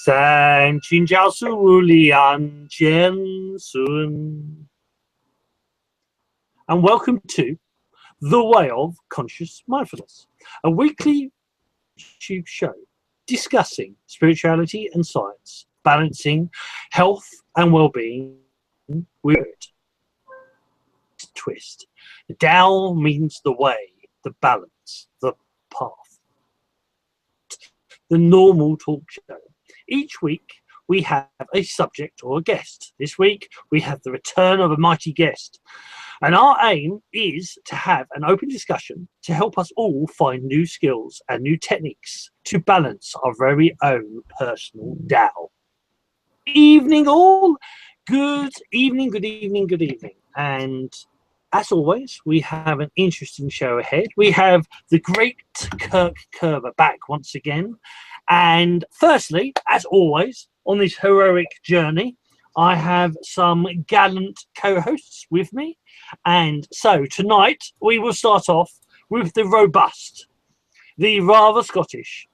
San Chinjiao Lian Jian Sun. And welcome to The Way of Conscious Mindfulness, a weekly YouTube show discussing spirituality and science, balancing health and well-being with a twist. The Tao means the way, the balance, the path. The normal talk show. Each week we have a subject or a guest. This week we have the return of a mighty guest. And our aim is to have an open discussion to help us all find new skills and new techniques to balance our very own personal Tao. Evening all. Good evening, good evening, good evening. And as always, we have an interesting show ahead. We have the great Kirk Kerber back once again. And firstly, as always, on this heroic journey, I have some gallant co-hosts with me. And so tonight we will start off with the robust, the rather Scottish.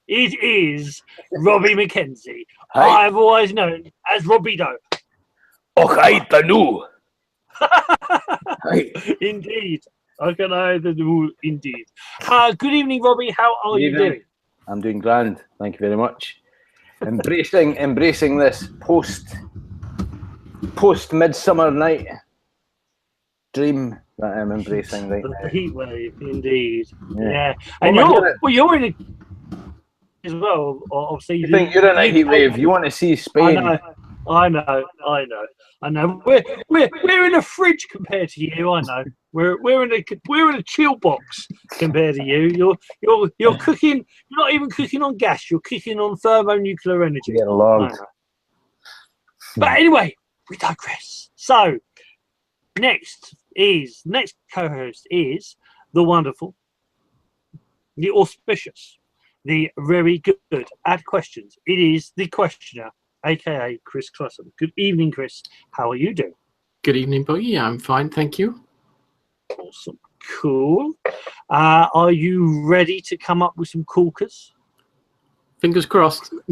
It is Robbie McKenzie. Hi. I've always known as Robbido. Oh, hi, Tanu. Hi. Indeed. I can either do indeed. Good evening, Robbie. How are you doing? I'm doing grand. Thank you very much. Embracing this post midsummer night dream that I'm embracing right now. The heat wave, indeed. Yeah. And you're in it as well. Obviously, You think you're in a heat wave? You want to see Spain? I know. We're in a fridge compared to you. I know. We're in a chill box compared to you. You're cooking. You're not even cooking on gas. You're cooking on thermonuclear energy. Get along. But anyway, we digress. So next co-host is the wonderful, the auspicious, the very good at questions. It is the questioner, aka Chris Clussum. Good evening, Chris. How are you doing? Good evening, Boggie. I'm fine, thank you. Awesome. Cool. Are you ready to come up with some corkers? Fingers crossed. With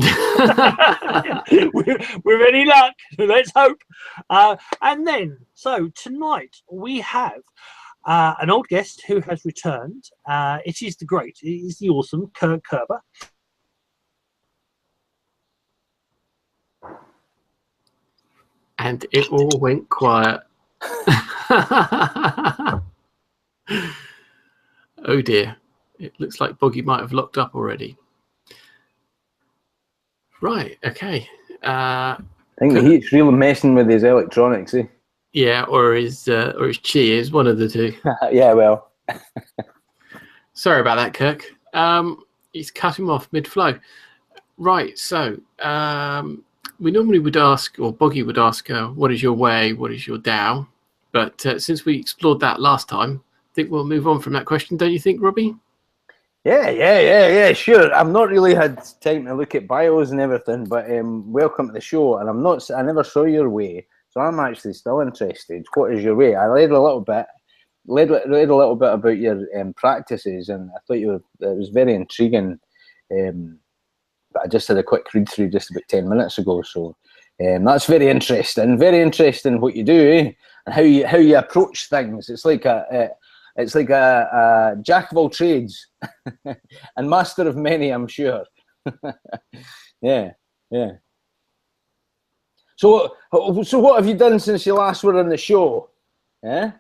any luck, let's hope. And then, so tonight we have an old guest who has returned. It is the awesome Kirk Kerber. And it all went quiet. Oh dear. It looks like Boggie might have locked up already. Right, okay. I think the heat's really messing with his electronics, eh? Yeah, or his chi is one of the two. Yeah, well. Sorry about that, Kirk. He's cut him off mid-flow. Right, so we normally would ask, or Boggie would ask, what is your way, what is your Tao? But since we explored that last time, I think we'll move on from that question, don't you think, Robbie? Yeah, sure. I've not really had time to look at bios and everything, but welcome to the show. And I never saw your way, so I'm actually still interested. What is your way? I read a little bit about your practices, and I thought it was very intriguing. But I just had a quick read through just about 10 minutes ago, so that's very interesting. Very interesting what you do, eh? And how you approach things. It's like a jack of all trades and master of many, I'm sure. Yeah. So what have you done since you last were on the show? Yeah.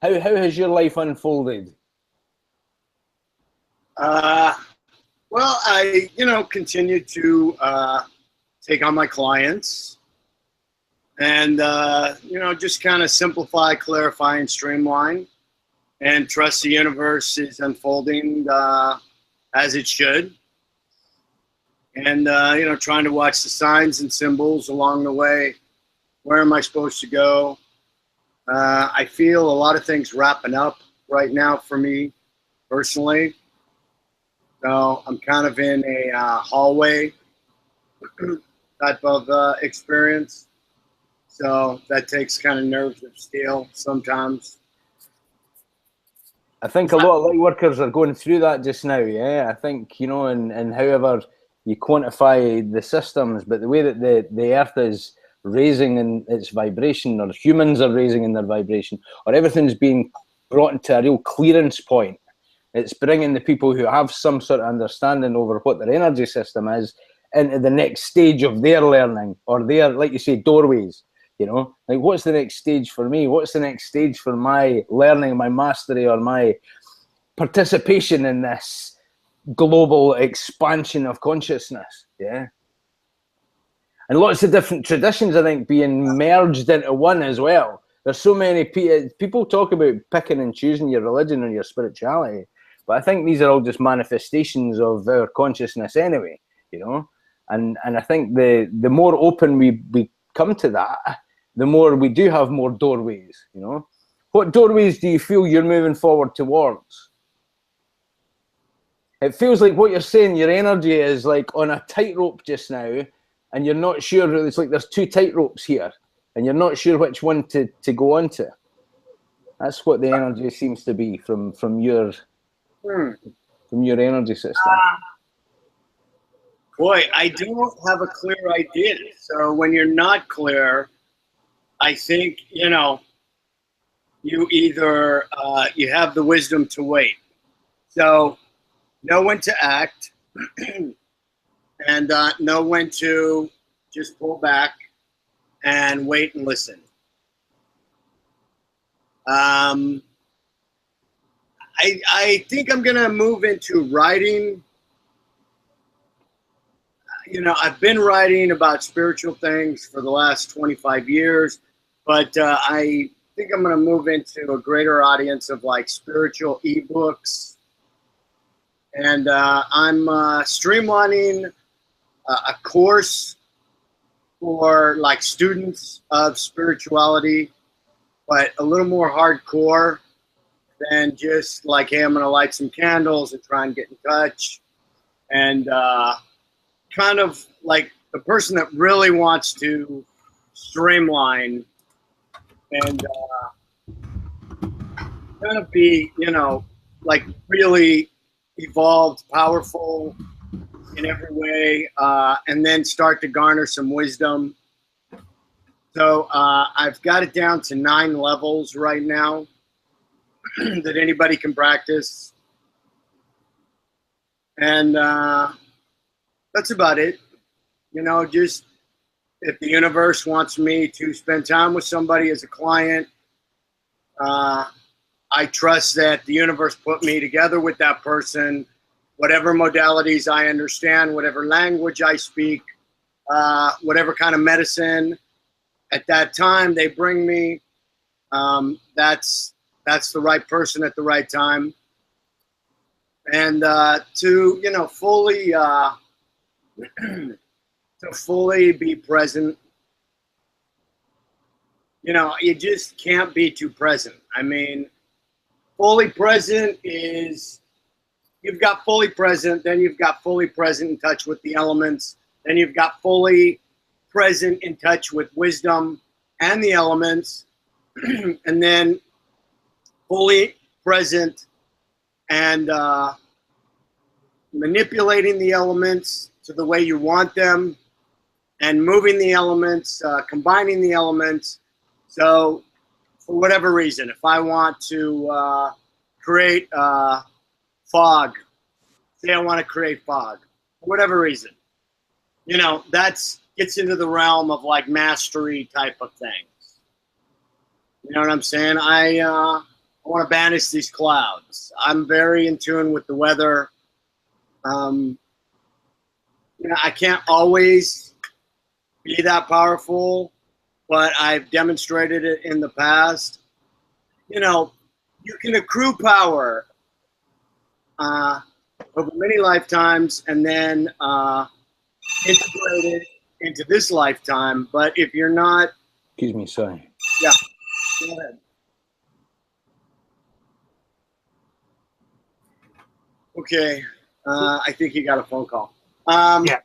How has your life unfolded? Well, I continue to take on my clients, and just kind of simplify, clarify, and streamline. And trust the universe is unfolding as it should. And, trying to watch the signs and symbols along the way. Where am I supposed to go? I feel a lot of things wrapping up right now for me personally. So I'm kind of in a hallway type of experience. So that takes kind of nerves of steel sometimes. I think a lot of light workers are going through that just now, yeah. I think, and however you quantify the systems, but the way that the earth is raising in its vibration, or humans are raising in their vibration, or everything's being brought into a real clearance point. It's bringing the people who have some sort of understanding over what their energy system is into the next stage of their learning, or their, like you say, doorways. You know, like, what's the next stage for me? What's the next stage for my learning, my mastery, or my participation in this global expansion of consciousness? Yeah. And lots of different traditions, I think, being merged into one as well. There's so many people talk about picking and choosing your religion or your spirituality, but I think these are all just manifestations of our consciousness anyway, you know. And I think the more open we come to that, the more we do have more doorways, you know. What doorways do you feel you're moving forward towards? It feels like what you're saying, your energy is like on a tightrope just now, and you're not sure. It's like there's two tightropes here, and you're not sure which one to go onto. That's what the energy seems to be from your energy system. Boy, I don't have a clear idea. So when you're not clear, I think, you know, you either you have the wisdom to wait. So know when to act and know when to just pull back and wait and listen. I think I'm going to move into writing. You know, I've been writing about spiritual things for the last 25 years, but I think I'm going to move into a greater audience of like spiritual ebooks. And I'm streamlining a course for like students of spirituality, but a little more hardcore than just like, hey, I'm going to light some candles and try and get in touch. And kind of like the person that really wants to streamline and kind of be, you know, like really evolved, powerful in every way, and then start to garner some wisdom. So I've got it down to 9 levels right now that anybody can practice. And that's about it. You know, just if the universe wants me to spend time with somebody as a client, I trust that the universe put me together with that person, whatever modalities I understand, whatever language I speak, whatever kind of medicine at that time they bring me, that's the right person at the right time. And to, you know, fully to fully be present. You know, you just can't be too present. I mean, fully present is, you've got fully present, then you've got fully present in touch with the elements, then you've got fully present in touch with wisdom and the elements, and then fully present and manipulating the elements to the way you want them, and moving the elements, combining the elements. So for whatever reason, if I want to create fog, say I want to create fog, for whatever reason, you know, that's gets into the realm of like mastery type of things. You know what I'm saying? I want to banish these clouds. I'm very in tune with the weather. You know, I can't always be that powerful, but I've demonstrated it in the past. You know, you can accrue power over many lifetimes and then integrate it into this lifetime. But if you're not... Excuse me, sorry. Yeah, go ahead. Okay, I think you got a phone call. Yeah.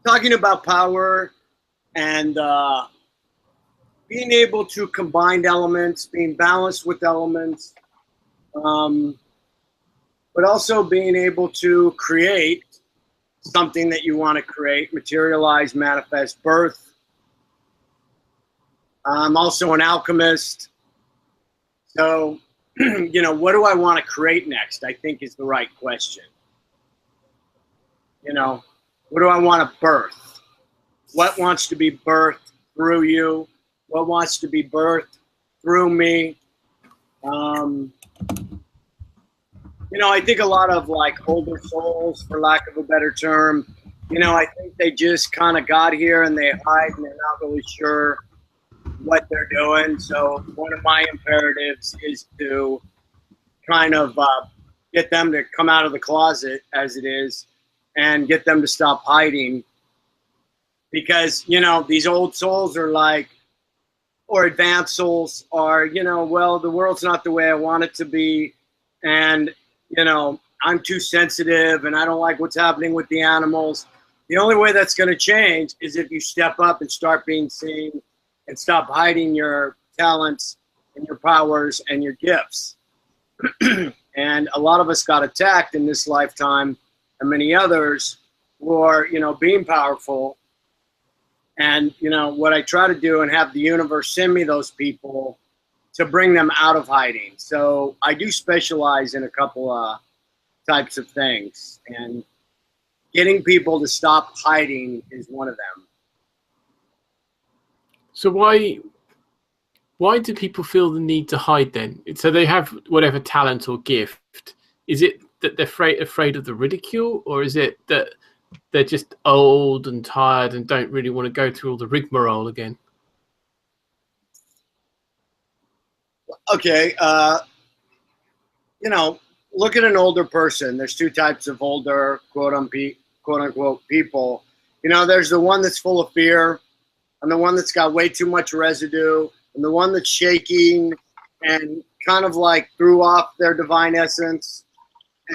Talking about power and being able to combine elements, being balanced with elements, but also being able to create something that you want to create, materialize, manifest, birth. I'm also an alchemist. So, you know, what do I want to create next, I think is the right question. You know, what do I want to birth? What wants to be birthed through you? What wants to be birthed through me? You know, I think a lot of like older souls, for lack of a better term, you know, I think they just kind of got here and they hide and they're not really sure what they're doing. So one of my imperatives is to kind of get them to come out of the closet, as it is, and get them to stop hiding. Because, you know, these old souls are like, or advanced souls are, you know, well, the world's not the way I want it to be. And, you know, I'm too sensitive and I don't like what's happening with the animals. The only way that's going to change is if you step up and start being seen and stop hiding your talents and your powers and your gifts. And a lot of us got attacked in this lifetime, and many others for, you know, being powerful. And, you know, what I try to do and have the universe send me those people to bring them out of hiding. So I do specialize in a couple of types of things, and getting people to stop hiding is one of them. So why do people feel the need to hide then? So they have whatever talent or gift. Is it that they're afraid of the ridicule, or is it that they're just old and tired and don't really want to go through all the rigmarole again? Okay, you know, look at an older person. There's two types of older quote unquote people. You know, there's the one that's full of fear, and the one that's got way too much residue, and the one that's shaking and kind of like threw off their divine essence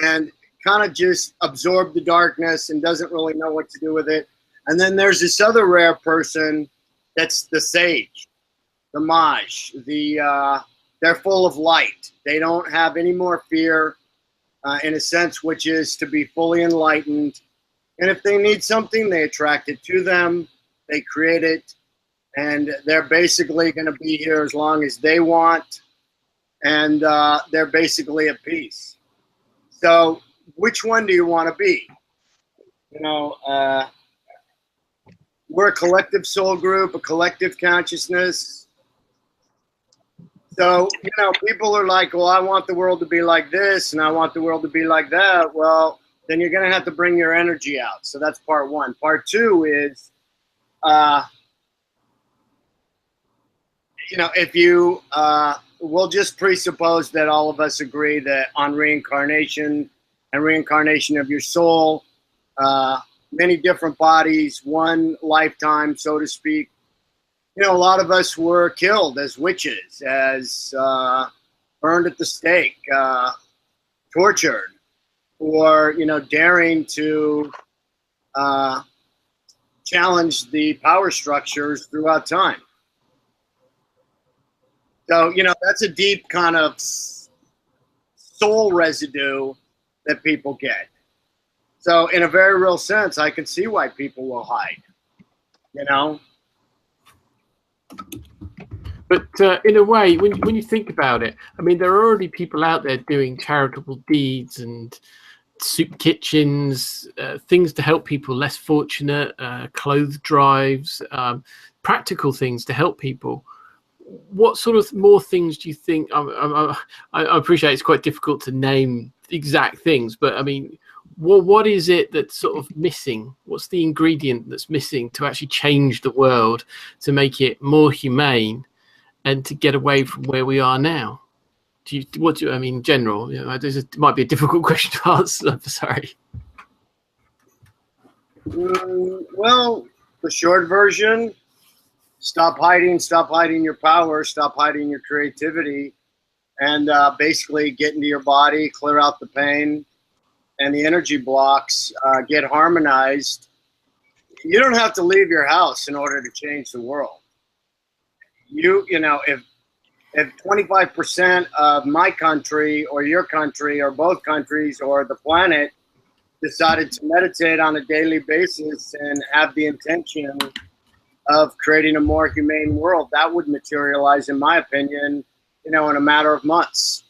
and kind of just absorbed the darkness and doesn't really know what to do with it. And then there's this other rare person that's the sage, the mage, they're full of light. They don't have any more fear, in a sense, which is to be fully enlightened. And if they need something, they attract it to them, they create it, and they're basically going to be here as long as they want, and they're basically at peace. So which one do you want to be? You know, we're a collective soul group, a collective consciousness. So, you know, people are like, well, I want the world to be like this and I want the world to be like that. Well, then you're going to have to bring your energy out. So that's part one. Part two is, you know, if you, we'll just presuppose that all of us agree that on reincarnation and reincarnation of your soul, many different bodies, one lifetime, so to speak. You know, a lot of us were killed as witches, as burned at the stake, tortured, or, you know, daring to challenge the power structures throughout time. So, you know, that's a deep kind of soul residue that people get. So in a very real sense, I can see why people will hide, you know? But in a way, when you think about it, I mean, there are already people out there doing charitable deeds and soup kitchens, things to help people less fortunate, clothes drives, practical things to help people. What sort of more things do you think? I appreciate it's quite difficult to name exact things, but I mean, what is it that's sort of missing? What's the ingredient that's missing to actually change the world, to make it more humane, and to get away from where we are now? I mean, in general? You know, it might be a difficult question to answer. I'm sorry. Well, the short version: stop hiding your power, stop hiding your creativity, and basically get into your body, clear out the pain and the energy blocks, get harmonized. You don't have to leave your house in order to change the world. You know, if 25% of my country or your country or both countries or the planet decided to meditate on a daily basis and have the intention of creating a more humane world, that would materialize, in my opinion, in a matter of months.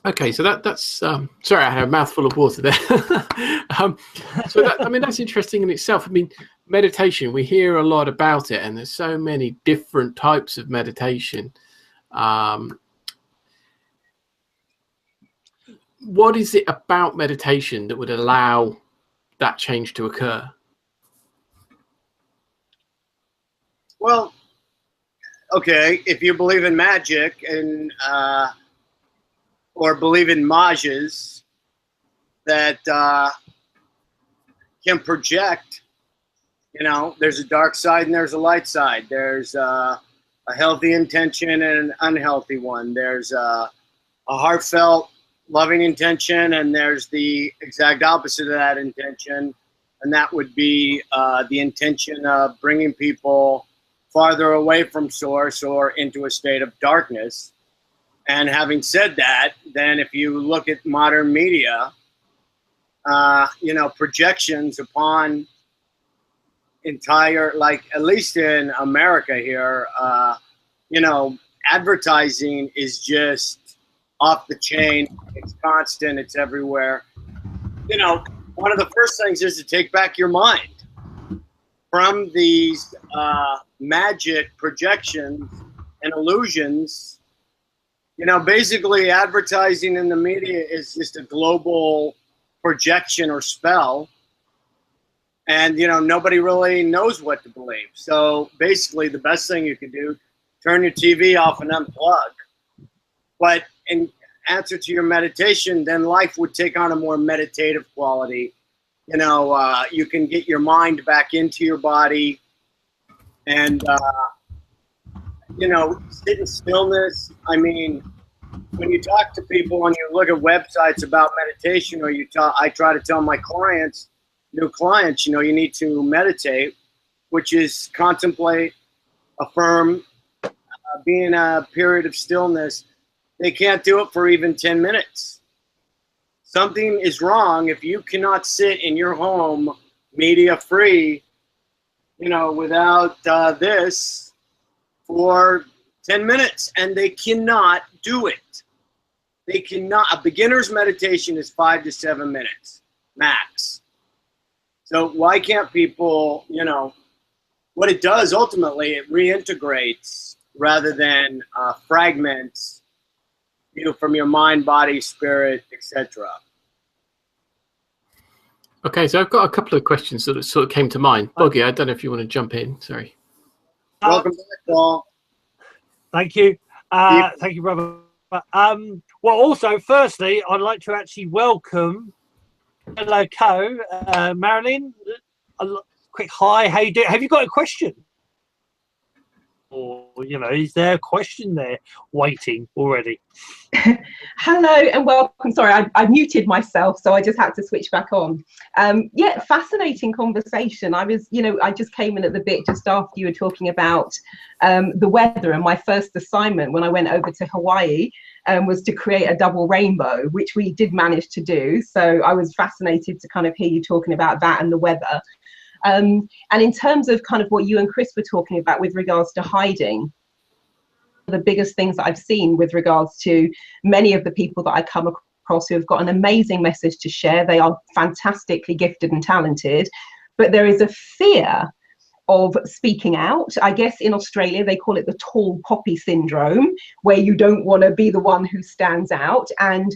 Okay, so that's sorry, I had a mouthful of water there. So that, I mean, that's interesting in itself. I mean, meditation, we hear a lot about it, and there's so many different types of meditation. What is it about meditation that would allow that change to occur? Well, okay, if you believe in magic and or believe in mages that can project, there's a dark side and there's a light side. There's a healthy intention and an unhealthy one. There's a heartfelt, loving intention, and there's the exact opposite of that intention, and that would be the intention of bringing people farther away from source or into a state of darkness. And having said that, then if you look at modern media, projections upon entire, like at least in America here, advertising is just off the chain. It's constant. It's everywhere. One of the first things is to take back your mind from these magic projections and illusions. Basically advertising in the media is just a global projection or spell. And, nobody really knows what to believe. So basically the best thing you can do, turn your TV off and unplug. But in answer to your meditation, then life would take on a more meditative quality. You can get your mind back into your body and, sit in stillness. I mean, when you talk to people and you look at websites about meditation, or I try to tell my clients, new clients, you need to meditate, which is contemplate, affirm, be in a period of stillness. They can't do it for even 10 minutes. Something is wrong if you cannot sit in your home, media free, without this for 10 minutes, and they cannot do it. They cannot. A beginner's meditation is 5 to 7 minutes max. So why can't people, what it does ultimately, it reintegrates rather than fragments you from your mind, body, spirit, etc. Okay, so I've got a couple of questions that sort of came to mind. Boggie, I don't know if you want to jump in. Sorry. Welcome back, Paul. Thank you. Thank you, brother. Well, also, firstly, I'd like to actually welcome hello, Marilyn. A quick hi. How you doing? Have you got a question? Or, is there a question there waiting already? Hello and welcome. Sorry, I muted myself, so I just had to switch back on. Yeah, fascinating conversation. I just came in at the bit just after you were talking about the weather, and my first assignment when I went over to Hawaii was to create a double rainbow, which we did manage to do. So I was fascinated to kind of hear you talking about that and the weather. And in terms of kind of what you and Chris were talking about with regards to hiding, the biggest things that I've seen with regards to many of the people that I come across who have got an amazing message to share. They are fantastically gifted and talented, but there is a fear of speaking out. I guess in Australia they call it the tall poppy syndrome, where you don't want to be the one who stands out. And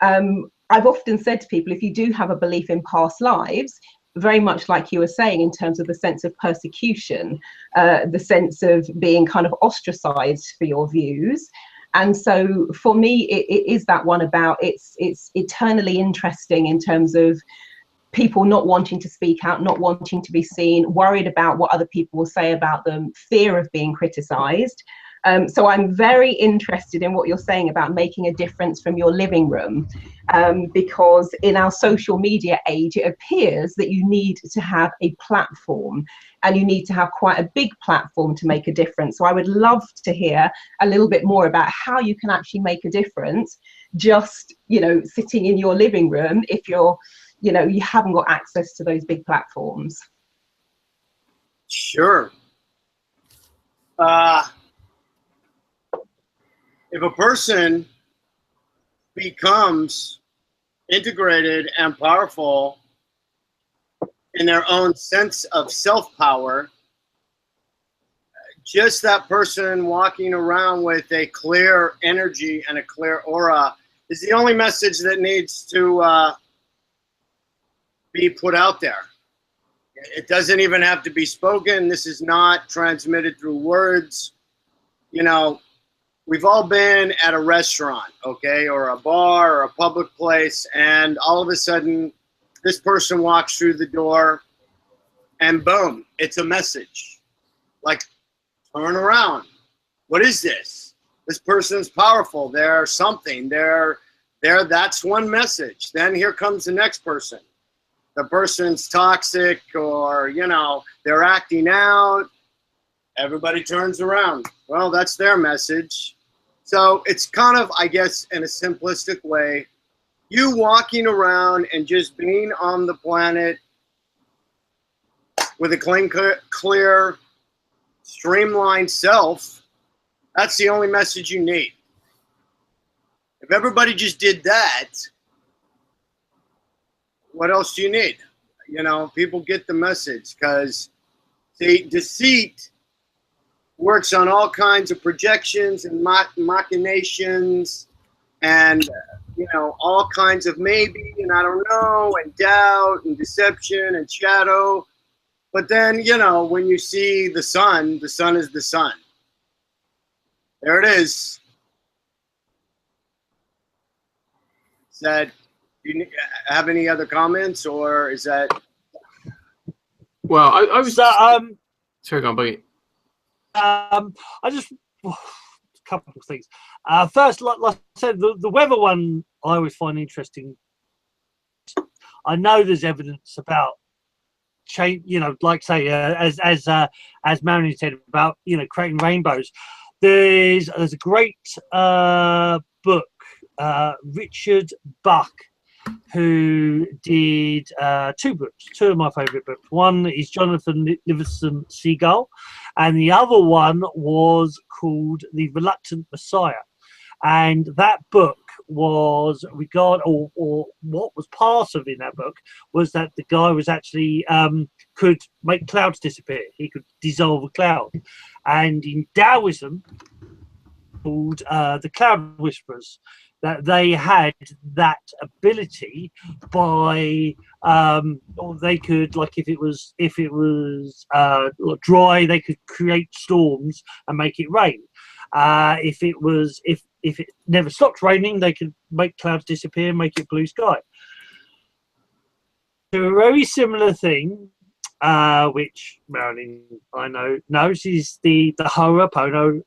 I've often said to people, if you do have a belief in past lives, very much like you were saying in terms of the sense of persecution, the sense of being kind of ostracized for your views. And so for me, it is that one about it's eternally interesting in terms of people not wanting to speak out, not wanting to be seen, worried about what other people will say about them, fear of being criticized. So I'm very interested in what you're saying about making a difference from your living room, because in our social media age, it appears that you need to have a platform, and you need to have quite a big platform to make a difference. So I would love to hear a little bit more about how you can actually make a difference, just, you know, sitting in your living room if you're, you know, you haven't got access to those big platforms. Sure. If a person becomes integrated and powerful in their own sense of self-power, just that person walking around with a clear energy and a clear aura is the only message that needs to be put out there. It doesn't even have to be spoken. This is not transmitted through words. You know, we've all been at a restaurant, okay, or a bar or a public place, and all of a sudden this person walks through the door and boom, it's a message. Like, turn around. What is this? This person's powerful. They're something. They're that's one message. Then here comes the next person. The person's toxic, or, you know, they're acting out. Everybody turns around. Well, that's their message. So it's kind of, I guess, in a simplistic way, you walking around and just being on the planet with a clear, streamlined self, that's the only message you need. If everybody just did that, what else do you need? You know, people get the message, because, see, deceit works on all kinds of projections and machinations and, you know, all kinds of maybe and I don't know and doubt and deception and shadow. But then, you know, when you see the sun is the sun. There it is. That, do you have any other comments, or is that? Well, I was. Sorry, go on, Boggie. I just a couple of things. First, like I said, the weather one I always find interesting. I know there's evidence about change, you know, like say as Marion said about, you know, creating rainbows. There's a great book, Richard Buck, who did two books, two of my favorite books. One is Jonathan Livingston Seagull, and the other one was called The Reluctant Messiah. And that book was or what was part of in that book was that the guy was actually could make clouds disappear. He could dissolve a cloud. And in Taoism, called the Cloud Whisperers, that they had that ability by or they could, like if it was dry, they could create storms and make it rain. If it never stopped raining, they could make clouds disappear and make it blue sky. So a very similar thing, which Marilyn I know knows, is the Ho'oponopono,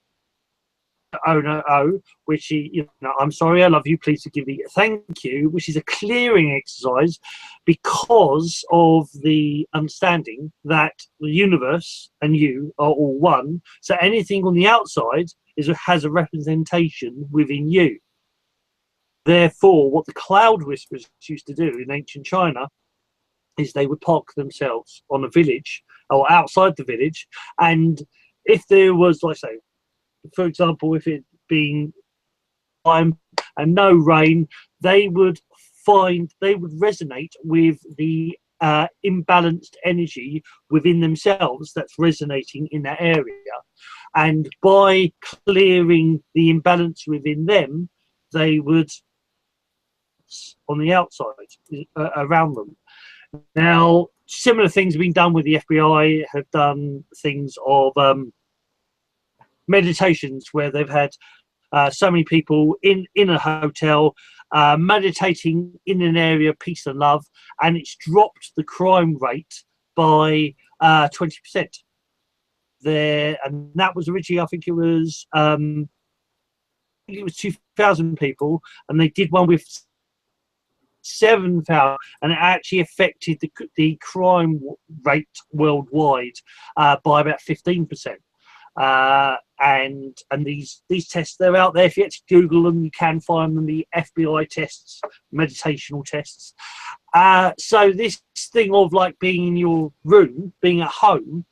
which you know, I'm sorry, I love you, please forgive me, thank you, which is a clearing exercise because of the understanding that the universe and you are all one. So anything on the outside has a representation within you. Therefore, what the Cloud Whisperers used to do in ancient China is they would park themselves on a village or outside the village, and if there was, like say, for example, if it being time and no rain, they would resonate with the imbalanced energy within themselves that's resonating in that area, and by clearing the imbalance within them, they would on the outside around them. Now, similar things have been done with the FBI, have done things of meditations where they've had so many people in a hotel meditating in an area of peace and love, and it's dropped the crime rate by 20% there. And that was originally, I think it was 2,000 people, and they did one with 7,000, and it actually affected the crime rate worldwide by about 15%. And these tests, they're out there. If you actually Google them, you can find them. The FBI tests, meditational tests. So this thing of like being in your room, being at home,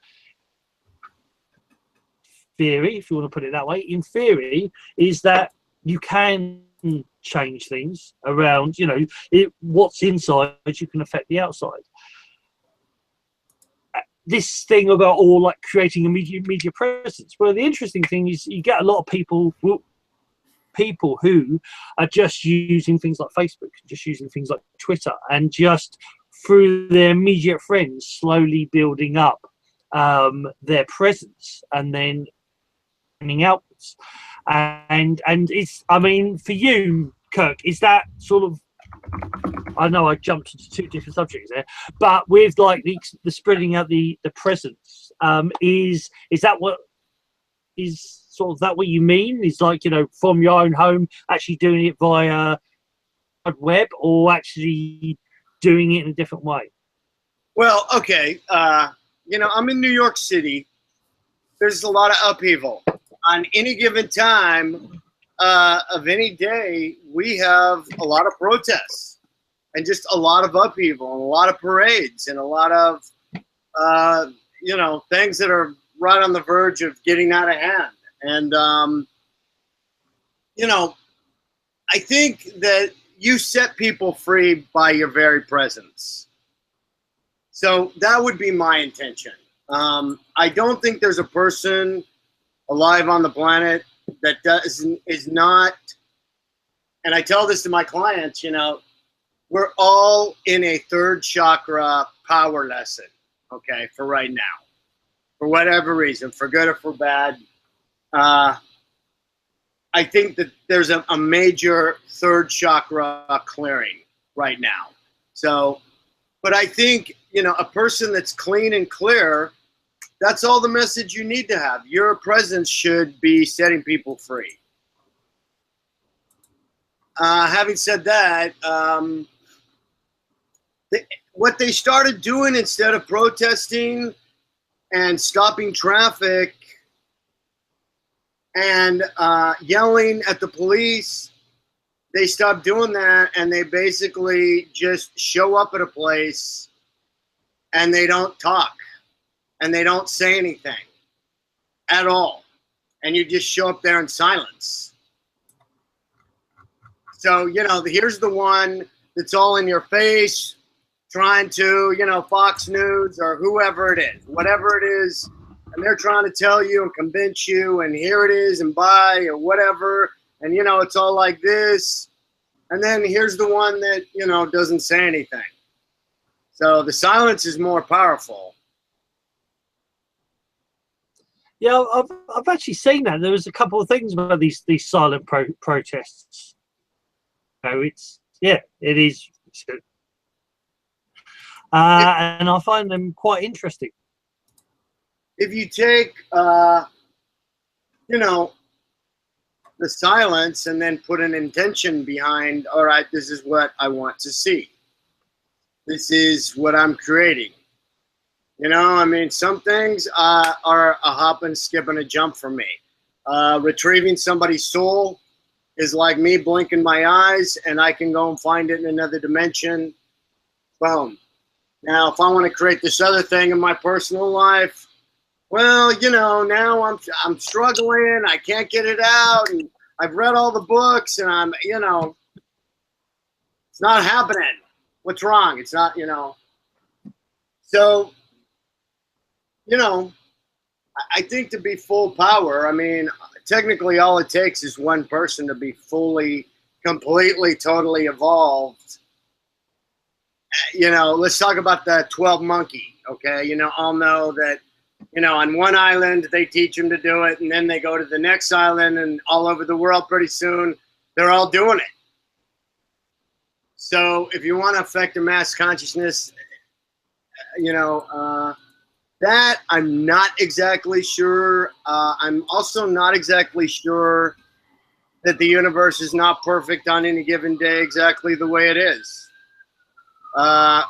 theory, if you want to put it that way, in theory, is that you can change things around. You know, what's inside you can affect the outside. This thing about all like creating a media presence. Well, the interesting thing is you get a lot of people who are just using things like Facebook, just using things like Twitter, and just through their immediate friends slowly building up their presence and then coming outwards. And it's, I mean, for you, Kirk, is that sort of, I know I jumped into two different subjects there, but with like the spreading out the presence, is that what is sort of that what you mean? Is like, you know, from your own home, actually doing it via web, or actually doing it in a different way? Well, okay, you know, I'm in New York City. There's a lot of upheaval on any given time. Of any day, we have a lot of protests and just a lot of upheaval and a lot of parades and a lot of, you know, things that are right on the verge of getting out of hand. And, you know, I think that you set people free by your very presence. So that would be my intention. I don't think there's a person alive on the planet that is not, and I tell this to my clients, you know, we're all in a third chakra power lesson, okay, for right now, for whatever reason, for good or for bad. I think that there's a major third chakra clearing right now. So, but I think, you know, a person that's clean and clear, that's all the message you need to have. Your presence should be setting people free. Having said that, what they started doing instead of protesting and stopping traffic and yelling at the police, they stopped doing that, and they basically just show up at a place and they don't talk. And they don't say anything at all. And you just show up there in silence. So, you know, here's the one that's all in your face, trying to, you know, Fox News or whoever it is, whatever it is, and they're trying to tell you and convince you, and here it is, and buy, or whatever, and, you know, it's all like this. And then here's the one that, you know, doesn't say anything. So the silence is more powerful. Yeah, I've actually seen that. There was a couple of things about these silent protests. So it's, yeah, it is. And I find them quite interesting. If you take, you know, the silence and then put an intention behind, all right, this is what I want to see. This is what I'm creating. You know, I mean, some things are a hop and skip and a jump for me. Retrieving somebody's soul is like me blinking my eyes, and I can go and find it in another dimension. Boom. Now, if I want to create this other thing in my personal life, well, you know, now I'm struggling. I can't get it out, and I've read all the books, and I'm, you know, it's not happening. What's wrong? It's not, you know. So, you know, I think to be full power, I mean, technically all it takes is one person to be fully, completely, totally evolved. You know, let's talk about the 12 monkey, okay? You know, all know that, you know, on one island, they teach them to do it, and then they go to the next island, and all over the world pretty soon, they're all doing it. So if you want to affect the mass consciousness, you know, that I'm not exactly sure. I'm also not exactly sure that the universe is not perfect on any given day exactly the way it is.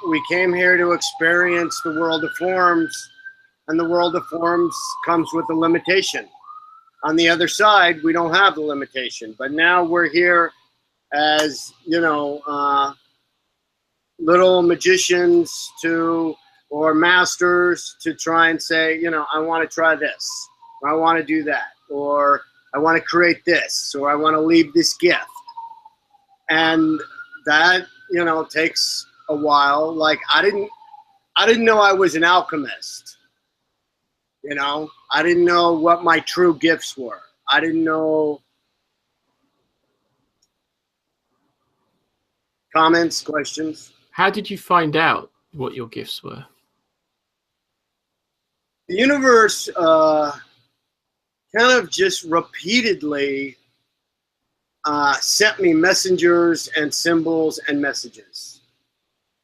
We came here to experience the world of forms, and the world of forms comes with a limitation. On the other side, we don't have the limitation, but now we're here as, you know, little magicians or masters to try and say, you know, I want to try this, or I want to do that, or I want to create this, or I want to leave this gift. And that, you know, takes a while. Like I didn't know I was an alchemist. You know, I didn't know what my true gifts were. I didn't know. Comments, questions? How did you find out what your gifts were? The universe kind of just repeatedly sent me messengers and symbols and messages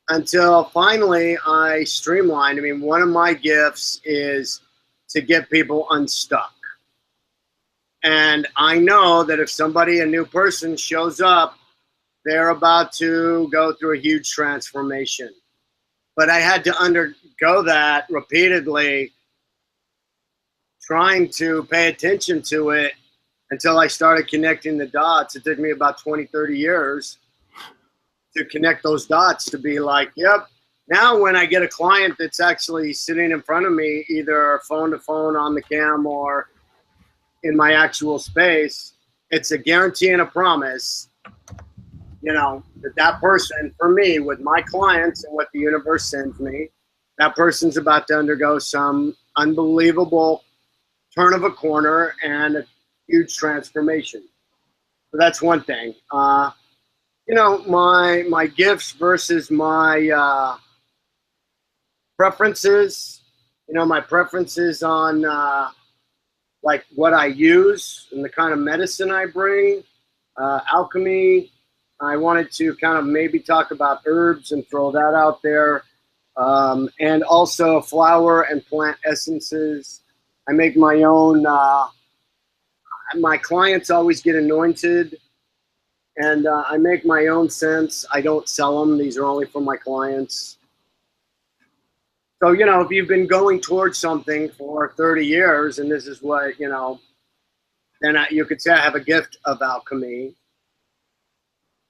until finally I streamlined. I mean, one of my gifts is to get people unstuck. And I know that if a new person shows up, they're about to go through a huge transformation. But I had to undergo that repeatedly, trying to pay attention to it until I started connecting the dots. It took me about 20, 30 years to connect those dots to be like, yep. Now when I get a client that's actually sitting in front of me, either phone to phone on the cam or in my actual space, it's a guarantee and a promise, you know, that person, for me, with my clients and what the universe sends me, that person's about to undergo some unbelievable turn of a corner and a huge transformation. So that's one thing. You know, my gifts versus my preferences, you know, my preferences on like what I use and the kind of medicine I bring, alchemy. I wanted to kind of maybe talk about herbs and throw that out there. And also flower and plant essences. I make my own, my clients always get anointed, and I make my own scents. I don't sell them. These are only for my clients. So, you know, if you've been going towards something for 30 years, and this is what, you know, then you could say I have a gift of alchemy,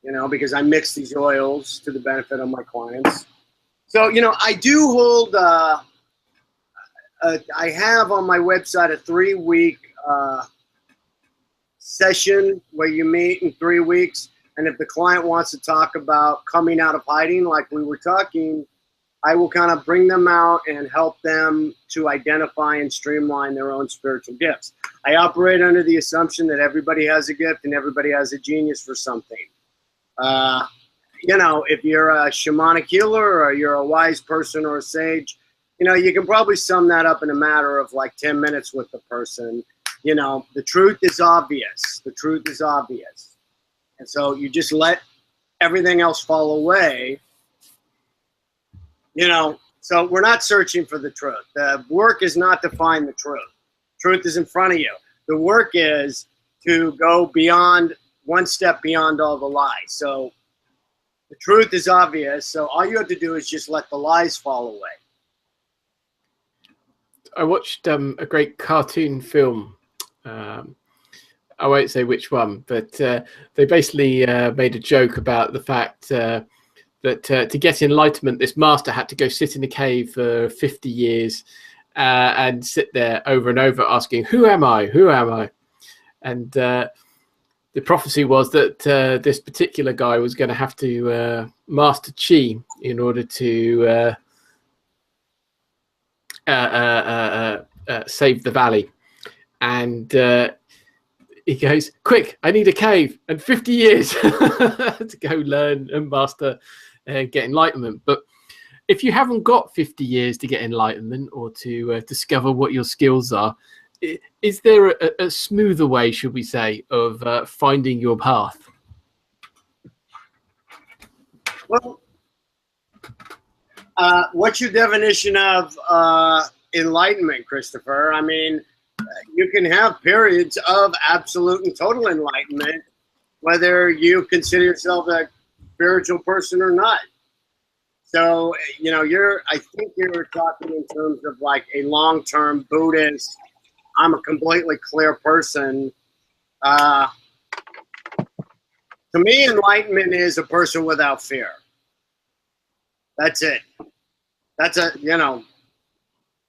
you know, because I mix these oils to the benefit of my clients. So, you know, I do hold, I have on my website a 3-week session where you meet in 3 weeks. And if the client wants to talk about coming out of hiding, like we were talking, I will kind of bring them out and help them to identify and streamline their own spiritual gifts. I operate under the assumption that everybody has a gift and everybody has a genius for something. You know, if you're a shamanic healer or you're a wise person or a sage, you know, you can probably sum that up in a matter of like 10 minutes with the person. You know, the truth is obvious. The truth is obvious. And so you just let everything else fall away. You know, so we're not searching for the truth. The work is not to find the truth. Truth is in front of you. The work is to go beyond, one step beyond all the lies. So the truth is obvious. So all you have to do is just let the lies fall away. I watched a great cartoon film. I won't say which one, but they basically made a joke about the fact that to get enlightenment, this master had to go sit in a cave for 50 years and sit there over and over asking, who am I? Who am I? And the prophecy was that this particular guy was going to have to master chi in order to save the valley. And he goes, quick, I need a cave and 50 years to go learn and master and get enlightenment. But if you haven't got 50 years to get enlightenment or to discover what your skills are, is there a smoother way, should we say, of finding your path? Well, what's your definition of enlightenment, Christopher? I mean, you can have periods of absolute and total enlightenment, whether you consider yourself a spiritual person or not. So, you know, I think you're talking in terms of like a long-term Buddhist, I'm a completely clear person. To me, enlightenment is a person without fear. That's it. That's you know,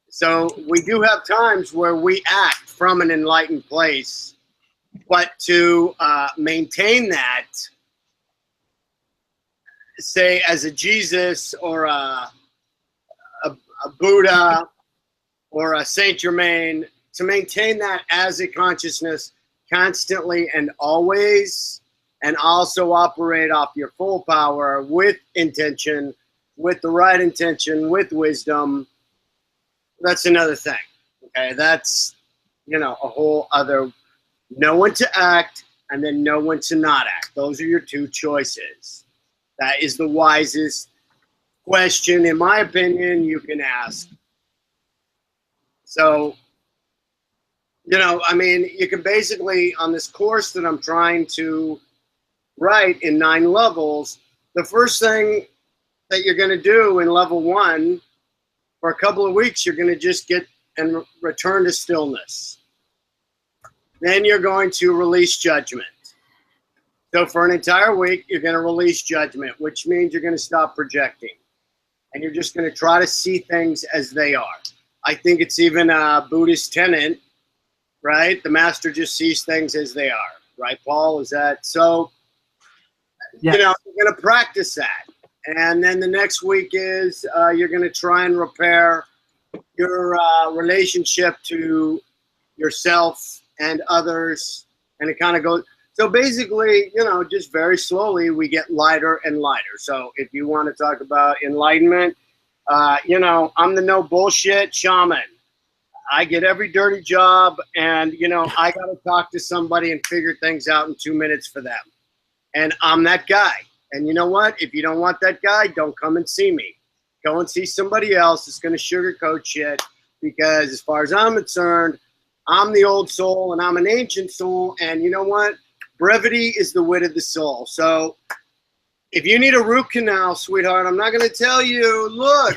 so we do have times where we act from an enlightened place, but to maintain that, say as a Jesus or a Buddha or a Saint Germain, to maintain that as a consciousness constantly and always, and also operate off your full power with intention, with the right intention, with wisdom, that's another thing. Okay, that's, you know, a whole other, know when to act and then know when to not act. Those are your two choices. That is the wisest question, in my opinion, you can ask. So, you know, I mean, you can basically, on this course that I'm trying to write in 9 levels, the first thing that you're going to do in level 1, for a couple of weeks, you're going to just get and return to stillness. Then you're going to release judgment. So for an entire week, you're going to release judgment, which means you're going to stop projecting. And you're just going to try to see things as they are. I think it's even a Buddhist tenet, right? The master just sees things as they are, right, Paul? Is that so? Yeah. You know, you're going to practice that. And then the next week is you're going to try and repair your relationship to yourself and others. And it kind of goes. So basically, you know, just very slowly we get lighter and lighter. So if you want to talk about enlightenment, you know, I'm the no bullshit shaman. I get every dirty job and, you know, I got to talk to somebody and figure things out in 2 minutes for them. And I'm that guy. And you know what? If you don't want that guy, don't come and see me. Go and see somebody else that's going to sugarcoat shit, because as far as I'm concerned, I'm the old soul and I'm an ancient soul. And you know what? Brevity is the wit of the soul. So if you need a root canal, sweetheart, I'm not going to tell you, look,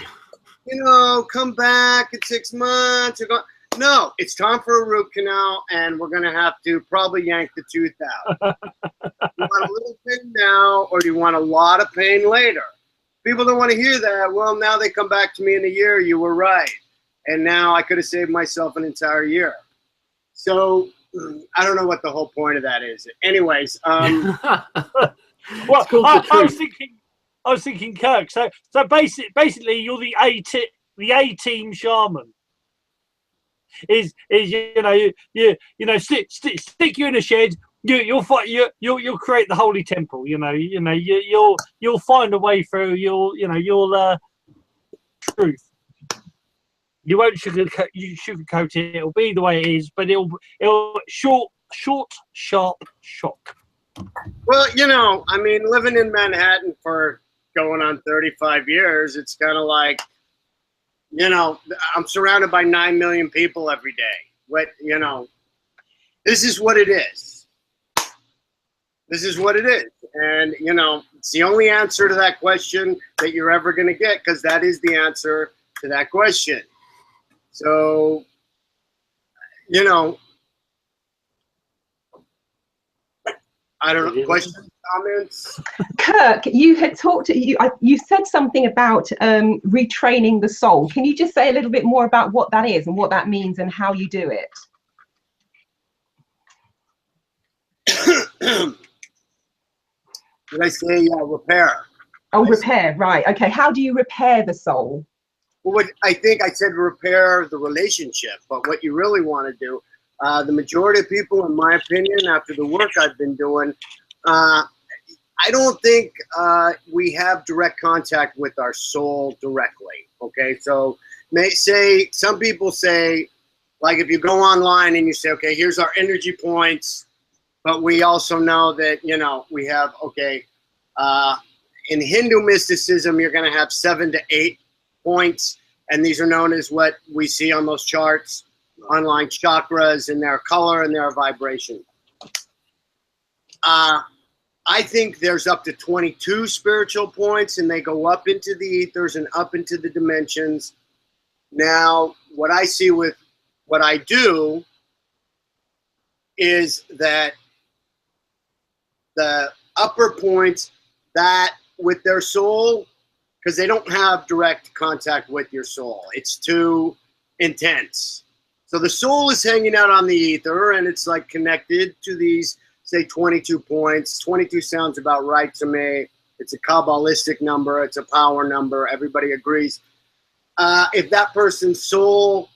you know, come back in 6 months. No, it's time for a root canal, and we're going to have to probably yank the tooth out. You want a little pain now, or do you want a lot of pain later? People don't want to hear that. Well, now they come back to me in a year. You were right. And now I could have saved myself an entire year. So I don't know what the whole point of that is. Anyways. Well, I was thinking, Kirk. So basically, you're the A-team shaman. Is you know stick you in a shed. You'll create the holy temple. You'll find a way through. You'll truth. You won't sugarcoat it. It'll be the way it is, but it'll short, sharp shock. Well, you know, I mean, living in Manhattan for going on 35 years, it's kind of like, you know, I'm surrounded by 9 million people every day. What, you know, this is what it is. This is what it is. And, you know, it's the only answer to that question that you're ever going to get, because that is the answer to that question. So, you know, I don't know, questions, comments? Kirk, you had talked, you said something about retraining the soul. Can you just say a little bit more about what that is and what that means and how you do it? Did I say repair? Oh, repair, right. Okay, how do you repair the soul? Well, I think I said repair the relationship, but what you really want to do, the majority of people, in my opinion, after the work I've been doing, I don't think we have direct contact with our soul directly, okay? So some people say, like if you go online and you say, okay, here's our energy points, but we also know that, you know, we have, okay, in Hindu mysticism, you're going to have 7 to 8 points, and these are known as what we see on those charts, online chakras, and their color and their vibration. I I think there's up to 22 spiritual points, and they go up into the ethers and up into the dimensions. Now, what I see with what I do is that the upper points, that with their soul, because they don't have direct contact with your soul. It's too intense. So the soul is hanging out on the ether, and it's like connected to these, say, 22 points. 22 sounds about right to me. It's a Kabbalistic number. It's a power number. Everybody agrees. If that person's soul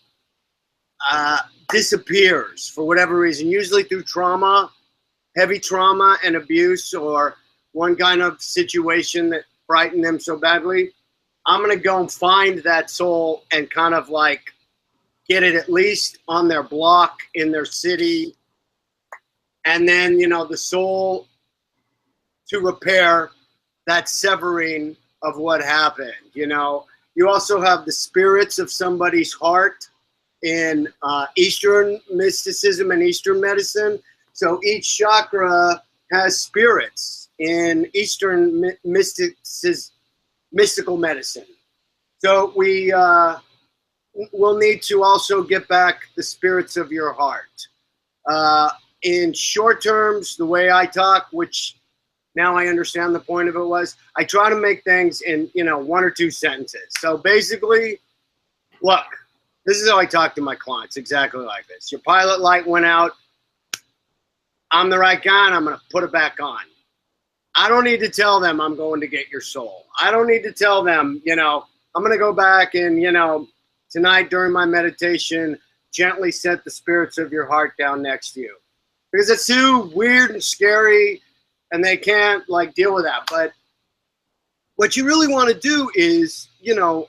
disappears for whatever reason, usually through trauma, heavy trauma and abuse, or one kind of situation that frightened them so badly, I'm going to go and find that soul and kind of like get it at least on their block in their city. And then, you know, the soul to repair that severing of what happened. You know, you also have the spirits of somebody's heart in Eastern mysticism and Eastern medicine. So each chakra has spirits in Eastern mystical medicine. So we will need to also get back the spirits of your heart. In short terms, the way I talk, which now I understand the point of it was, I try to make things in, you know, 1 or 2 sentences. So basically, look, this is how I talk to my clients, exactly like this. Your pilot light went out. I'm the right guy, and I'm going to put it back on. I don't need to tell them I'm going to get your soul. I don't need to tell them, you know, I'm going to go back and, you know, tonight during my meditation, gently set the spirits of your heart down next to you. Because it's too weird and scary, and they can't, like, deal with that. But what you really want to do is, you know,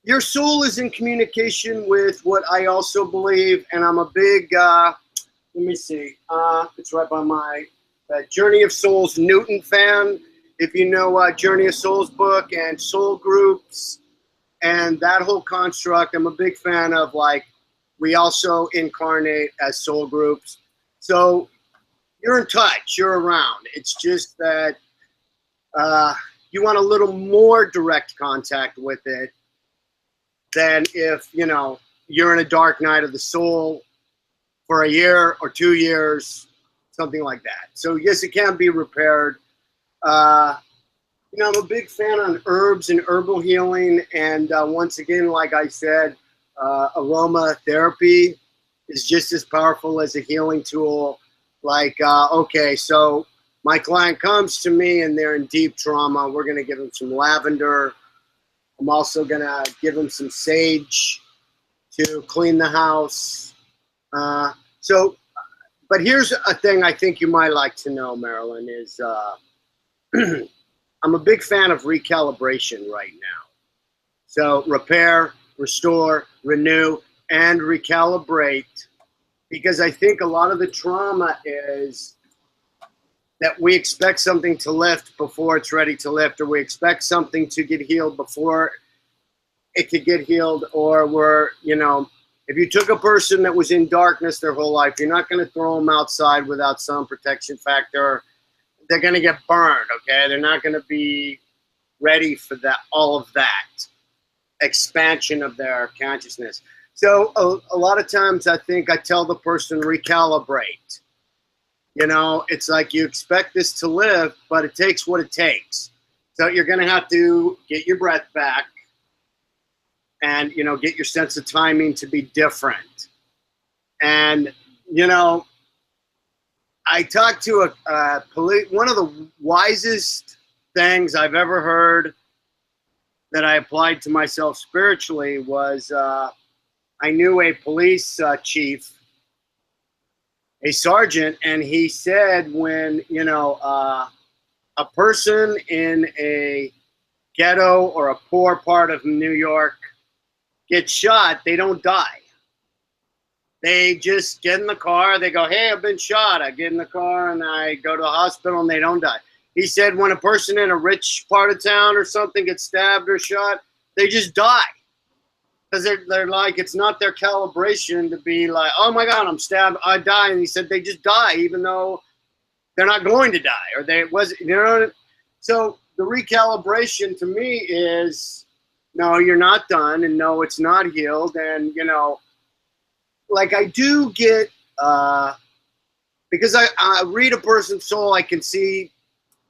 your soul is in communication with what I also believe, and I'm a big, let me see, it's right by my Journey of Souls Newton fan. If you know Journey of Souls book and soul groups and that whole construct, I'm a big fan of, like, we also incarnate as soul groups. So you're in touch, you're around. It's just that you want a little more direct contact with it than if, you know, you're in a dark night of the soul for a year or 2 years, something like that. So yes, it can be repaired. You know, I'm a big fan on herbs and herbal healing. And once again, like I said, aromatherapy is just as powerful as a healing tool. Like, okay, so my client comes to me and they're in deep trauma. We're going to give them some lavender. I'm also going to give them some sage to clean the house. But here's a thing I think you might like to know, Marilyn, is I'm a big fan of recalibration right now. So repair, restore, renew, and recalibrate, because I think a lot of the trauma is that we expect something to lift before it's ready to lift, or we expect something to get healed before it could get healed, or we're, you know, if you took a person that was in darkness their whole life, you're not going to throw them outside without some protection factor. They're going to get burned, okay? They're not going to be ready for that, all of that expansion of their consciousness. So a lot of times I think I tell the person, recalibrate. You know, it's like you expect this to live, but it takes what it takes. So you're going to have to get your breath back and, you know, get your sense of timing to be different. And, you know, I talked to one of the wisest things I've ever heard that I applied to myself spiritually was I knew a police chief, a sergeant, and he said when, you know, a person in a ghetto or a poor part of New York gets shot, they don't die. They just get in the car, they go, hey, I've been shot. I get in the car and I go to the hospital and they don't die. He said when a person in a rich part of town or something gets stabbed or shot, they just die. Because they're like, it's not their calibration to be like, oh my God, I'm stabbed, I die. And he said they just die, even though they're not going to die, or they was, you know. So the recalibration to me is, no, you're not done, and no, it's not healed. And, you know, like I do get, because I read a person's soul, I can see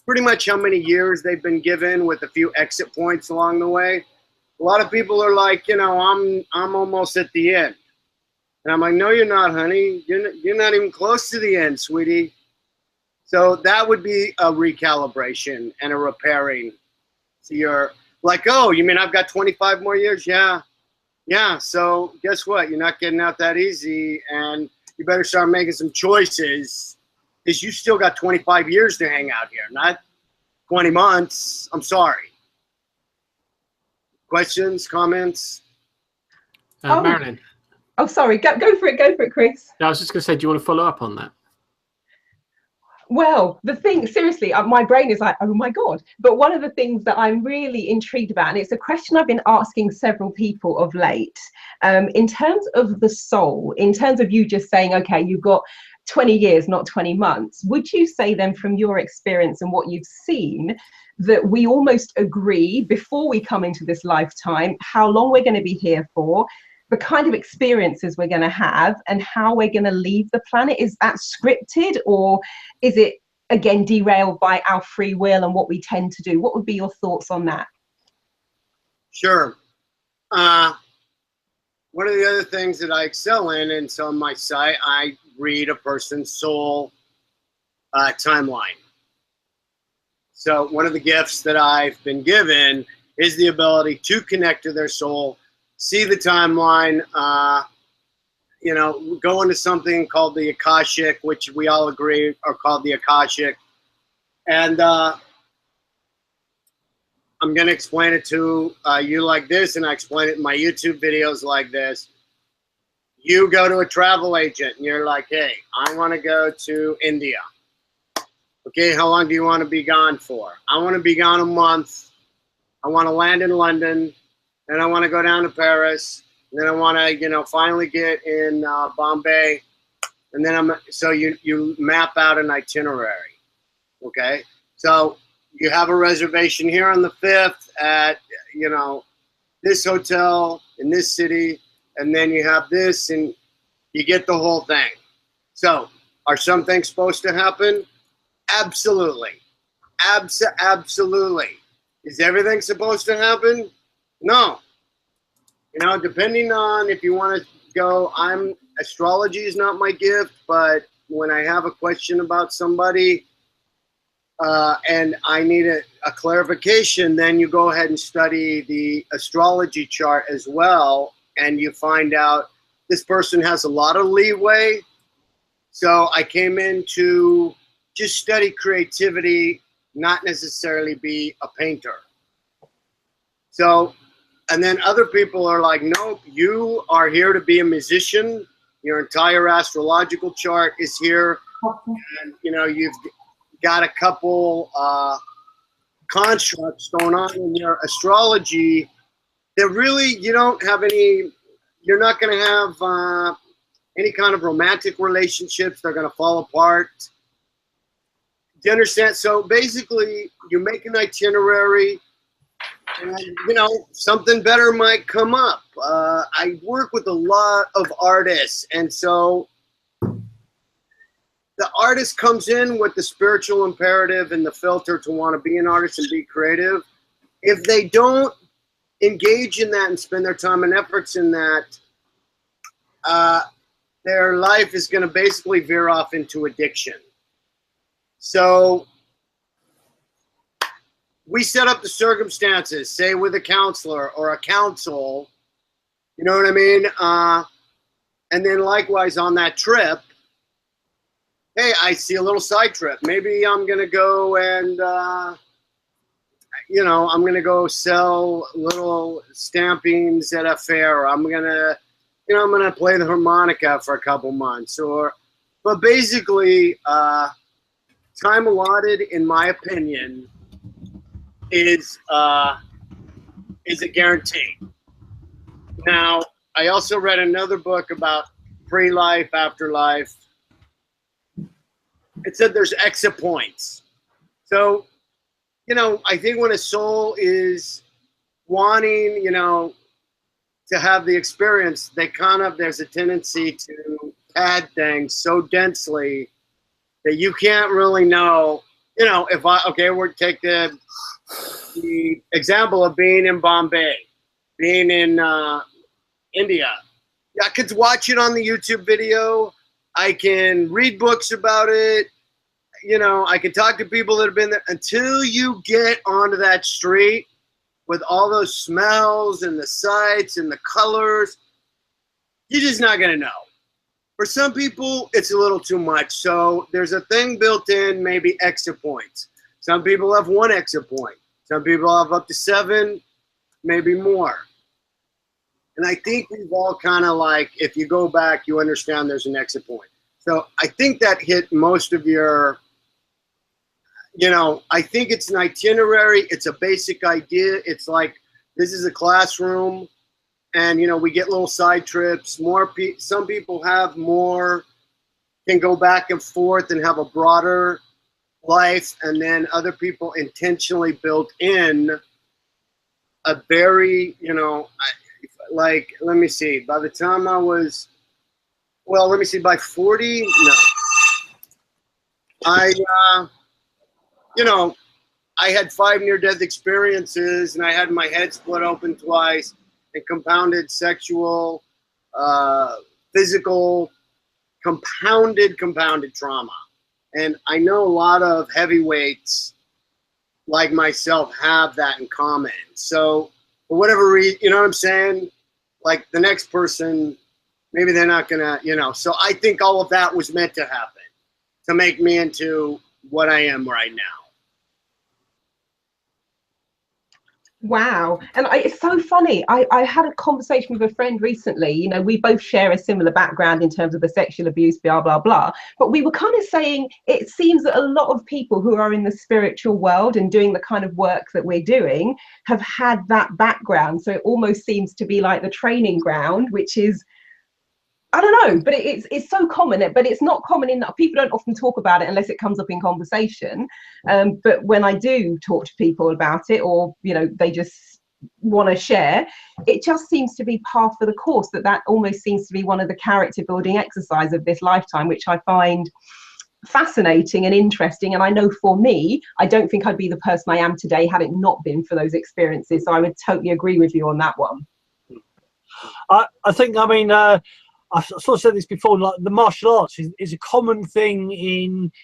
pretty much how many years they've been given with a few exit points along the way. A lot of people are like, you know, I'm almost at the end. And I'm like, no, you're not, honey. You're not even close to the end, sweetie. So that would be a recalibration and a repairing. So you're like, oh, you mean I've got 25 more years? Yeah. Yeah. So guess what? You're not getting out that easy, and you better start making some choices, because you still got 25 years to hang out here, not 20 months. I'm sorry. Questions, comments? Marilyn. Oh, sorry. Go for it, Chris. I was just going to say, do you want to follow up on that? Well, the thing, seriously, my brain is like, oh my God. But one of the things that I'm really intrigued about, and it's a question I've been asking several people of late, in terms of the soul, in terms of you just saying, okay, you've got 20 years, not 20 months. Would you say then, from your experience and what you've seen, that we almost agree before we come into this lifetime, how long we're going to be here for, the kind of experiences we're going to have, and how we're going to leave the planet? Is that scripted, or is it, again, derailed by our free will and what we tend to do? What would be your thoughts on that? Sure. One of the other things that I excel in, and so on my site, I read a person's soul timeline. So one of the gifts that I've been given is the ability to connect to their soul, see the timeline, you know, go into something called the Akashic, which we all agree are called the Akashic. And I'm going to explain it to you like this, and I explain it in my YouTube videos like this. You go to a travel agent and you're like, hey, I want to go to India. Okay, how long do you want to be gone for? I want to be gone a month. I want to land in London, and I want to go down to Paris, and then I want to, you know, finally get in Bombay, and then so you map out an itinerary. Okay, so you have a reservation here on the 5th at, you know, this hotel in this city, and then you have this, and you get the whole thing. So are some things supposed to happen? Absolutely. Absolutely. Is everything supposed to happen? No. You know, depending on if you want to go, astrology is not my gift, but when I have a question about somebody and I need a clarification, then you go ahead and study the astrology chart as well, and you find out this person has a lot of leeway. So I came in to just study creativity, not necessarily be a painter. So, and then other people are like, nope, you are here to be a musician. Your entire astrological chart is here. And, you know, you've got a couple constructs going on in your astrology that really, you don't have any, you're not going to have any kind of romantic relationships. They're going to fall apart. Do you understand? So basically, you make an itinerary, and, you know, something better might come up. I work with a lot of artists, and so the artist comes in with the spiritual imperative and the filter to want to be an artist and be creative. If they don't engage in that and spend their time and efforts in that, their life is going to basically veer off into addiction. So we set up the circumstances, say with a counselor or a council, you know what I mean? And then likewise on that trip, hey, I see a little side trip. Maybe I'm going to go and, you know, I'm going to go sell little stampings at a fair. Or I'm going to, you know, I'm going to play the harmonica for a couple months. But basically, time allotted, in my opinion, is a guarantee. Now, I also read another book about pre-life, afterlife, it said there's exit points. So, you know, I think when a soul is wanting, you know, to have the experience, there's a tendency to pad things so densely that you can't really know, you know, we'll take the example of being in Bombay, being in India. I could watch it on the YouTube video. I can read books about it. You know, I can talk to people that have been there. Until you get onto that street with all those smells and the sights and the colors, you're just not going to know. For some people, it's a little too much. So there's a thing built in, maybe exit points. Some people have 1 exit point. Some people have up to 7, maybe more. And I think we've all kind of like, if you go back, you understand there's an exit point. So I think that hit most of your, you know, I think it's an itinerary. It's a basic idea. It's like, this is a classroom. And, you know, we get little side trips. Some people have more, can go back and forth and have a broader life. And then other people intentionally built in a very, you know, like, let me see, by the time I was, well, let me see, by 40, no. You know, I had 5 near-death experiences, and I had my head split open twice, and compounded sexual, physical, compounded trauma. And I know a lot of heavyweights like myself have that in common. So for whatever reason, you know what I'm saying? Like the next person, maybe they're not gonna, you know. So I think all of that was meant to happen to make me into what I am right now. Wow. And it's so funny. I had a conversation with a friend recently. You know, we both share a similar background in terms of the sexual abuse, blah, blah, blah. But we were kind of saying it seems that a lot of people who are in the spiritual world and doing the kind of work that we're doing have had that background. So it almost seems to be like the training ground, which is, I don't know, but it's so common, but it's not common in that people don't often talk about it unless it comes up in conversation. But when I do talk to people about it, or, you know, they just want to share, it just seems to be par for the course, that almost seems to be one of the character building exercise of this lifetime, which I find fascinating and interesting. And I know for me, I don't think I'd be the person I am today had it not been for those experiences. So I would totally agree with you on that one. I think, I mean, I've sort of said this before, like the martial arts is a common thing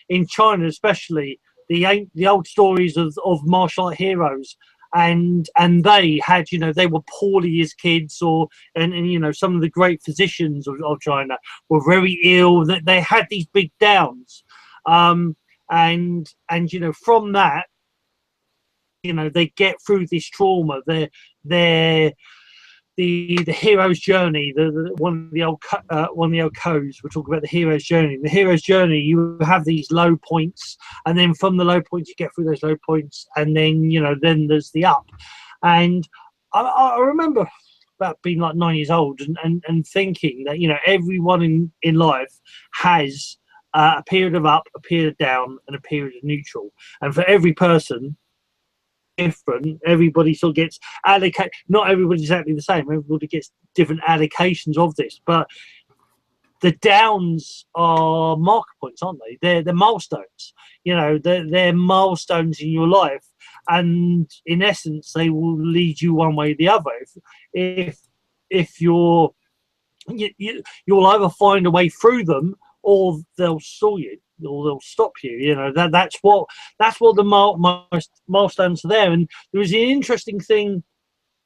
in China, especially the old stories of martial art heroes, and they had, you know, they were poorly as kids, and you know, some of the great physicians of China were very ill. They had these big downs, and you know, from that, you know, they get through this trauma. The hero's journey, one of the old codes will talk about the hero's journey. The hero's journey, you have these low points, and then from the low points you get through those low points, and then, you know, then there's the up. And I remember about being like 9 years old and thinking that, you know, everyone in life has a period of up, a period of down, and a period of neutral. And for every person, different. Everybody sort of gets allocated. Not everybody's exactly the same. Everybody gets different allocations of this. But the downs are marker points, aren't they? They're milestones. You know, they're milestones in your life, and in essence, they will lead you one way or the other. If you'll either find a way through them, or they'll stall you, or they'll stop you. You know, that's what the milestones are there. And there was an interesting thing.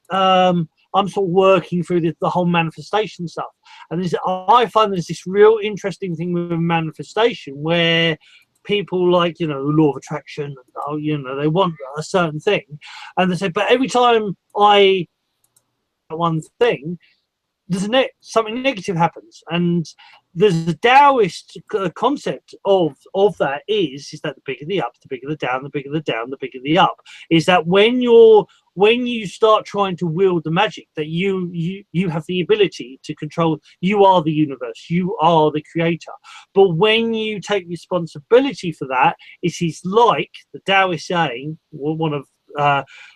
I'm sort of working through the whole manifestation stuff, and I find there's this real interesting thing with manifestation where people, like, you know, law of attraction, you know, they want a certain thing, and they say, but every time I one thing, there's something negative happens. And there's a Taoist concept of that is that the bigger the up, the bigger the down, the bigger the down, the bigger the up. Is that when you're when you start trying to wield the magic that you have the ability to control, you are the universe, you are the creator. But when you take responsibility for that, it is like the Taoist saying, one of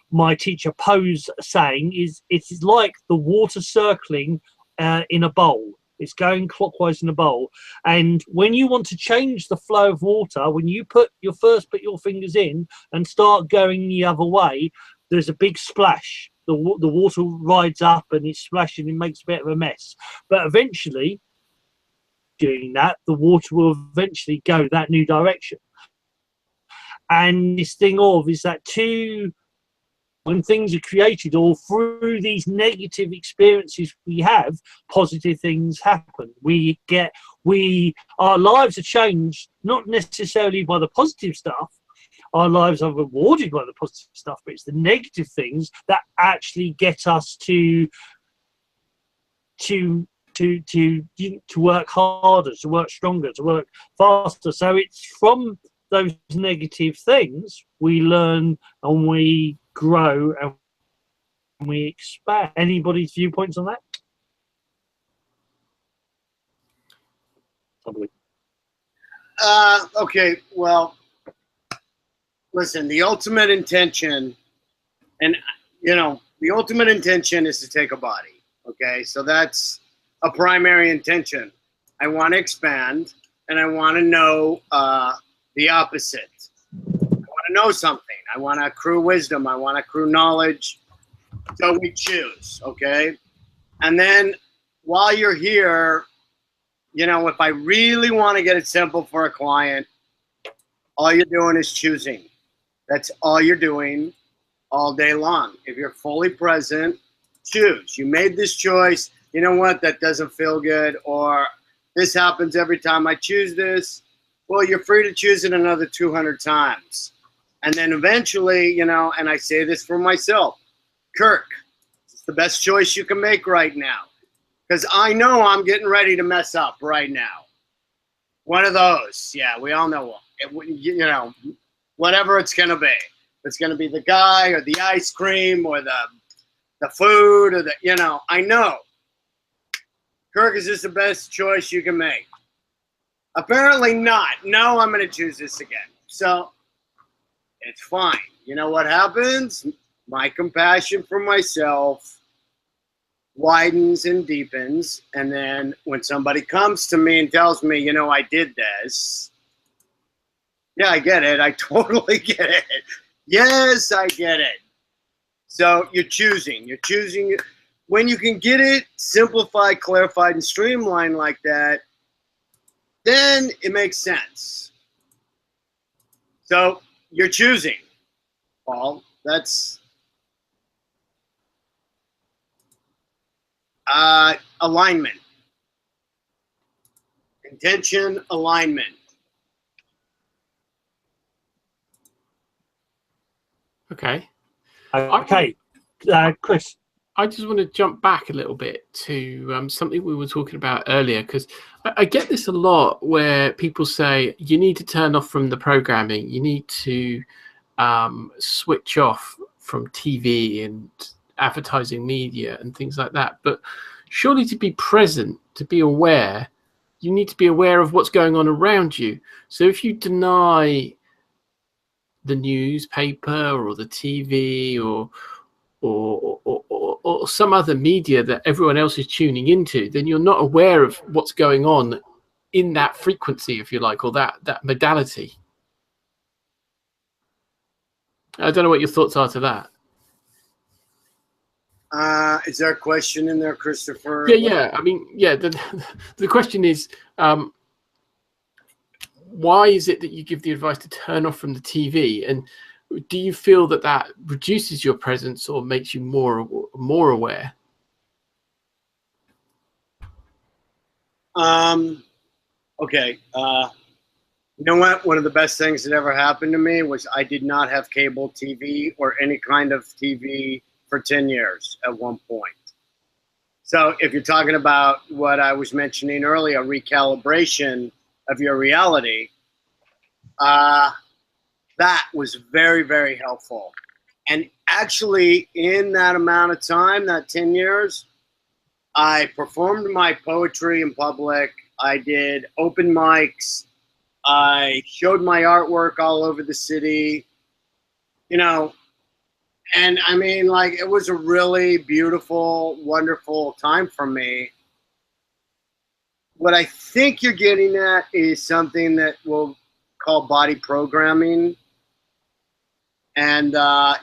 my teacher Poe's saying, is it is like the water circling in a bowl. It's going clockwise in a bowl, and when you want to change the flow of water, when you put your fingers in and start going the other way, there's a big splash. The water rides up and it's splashing and makes a bit of a mess. But eventually, doing that, the water will eventually go that new direction. And this thing is that when things are created or through these negative experiences we have, positive things happen. Our lives are changed, not necessarily by the positive stuff. Our lives are rewarded by the positive stuff, but it's the negative things that actually get us to work harder, to work stronger, to work faster. So it's from those negative things we learn and we grow and we expand. Anybody's viewpoints on that? Okay, well, listen, the ultimate intention, and the ultimate intention is to take a body. Okay, so that's a primary intention. I want to expand, and I want to know the opposite. I want to know something. I want to accrue wisdom. I want to accrue knowledge. So we choose, okay? And then while you're here, if I really want to get it simple for a client, all you're doing is choosing. That's all you're doing all day long. If you're fully present, choose. You made this choice. You know what? That doesn't feel good, or this happens every time I choose this. Well, you're free to choose it another 200 times. And then eventually, and I say this for myself, Kirk, it's the best choice you can make right now. Because I know I'm getting ready to mess up right now. One of those. Yeah, we all know whatever it's going to be. It's going to be the guy or the ice cream or the food or I know. Kirk, is this the best choice you can make? Apparently not. No, I'm going to choose this again. So it's fine. You know what happens? My compassion for myself widens and deepens. And then when somebody comes to me and tells me, I did this. Yeah, I get it. I totally get it. Yes, I get it. So you're choosing. You're choosing. When you can get it simplified, clarified, and streamlined like that, then it makes sense. So you're choosing, Paul. That's alignment. Intention, alignment. Okay. Okay, Chris. I just want to jump back a little bit to something we were talking about earlier, because I get this a lot where people say you need to turn off from the programming, you need to switch off from TV and advertising media and things like that. But surely to be present, to be aware, you need to be aware of what's going on around you. So if you deny the newspaper or the TV or some other media that everyone else is tuning into, then you're not aware of what's going on in that frequency, if you like, or that modality. I don't know what your thoughts are to that. Is there a question in there, Christopher? Yeah. I mean, yeah. The question is, why is it that you give the advice to turn off from the TV? And do you feel that reduces your presence or makes you more aware? Okay. You know what? One of the best things that ever happened to me was I did not have cable TV or any kind of TV for 10 years at one point. So if you're talking about what I was mentioning earlier, recalibration of your reality, that was very, very helpful. And actually, in that amount of time, that 10 years, I performed my poetry in public. I did open mics. I showed my artwork all over the city, you know, and I mean, like, it was a really beautiful, wonderful time for me. What I think you're getting at is something that we'll call body programming. And,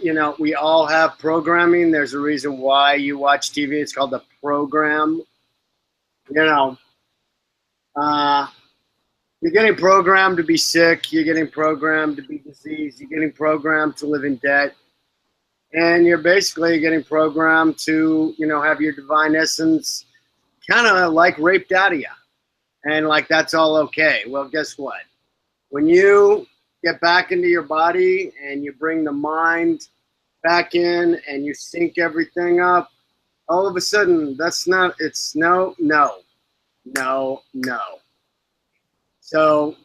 you know, we all have programming. There's a reason why you watch TV. It's called the program. You know, you're getting programmed to be sick. You're getting programmed to be diseased. You're getting programmed to live in debt. And you're basically getting programmed to, you know, have your divine essence kind of like raped out of you. And like, that's all okay. Well, guess what? When you get back into your body and you bring the mind back in and you sync everything up, all of a sudden, that's not, it's no. So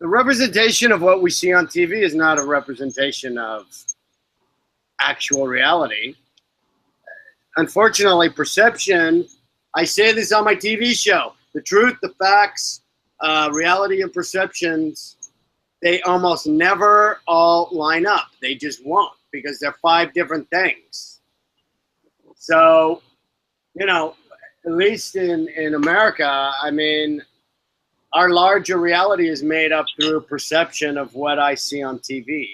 the representation of what we see on TV is not a representation of actual reality. Unfortunately, perception, I say this on my TV show, the truth, the facts, reality and perceptions, they almost never all line up. They just won't, because they're 5 different things. So, you know, at least in America, I mean, our larger reality is made up through perception of what I see on TV.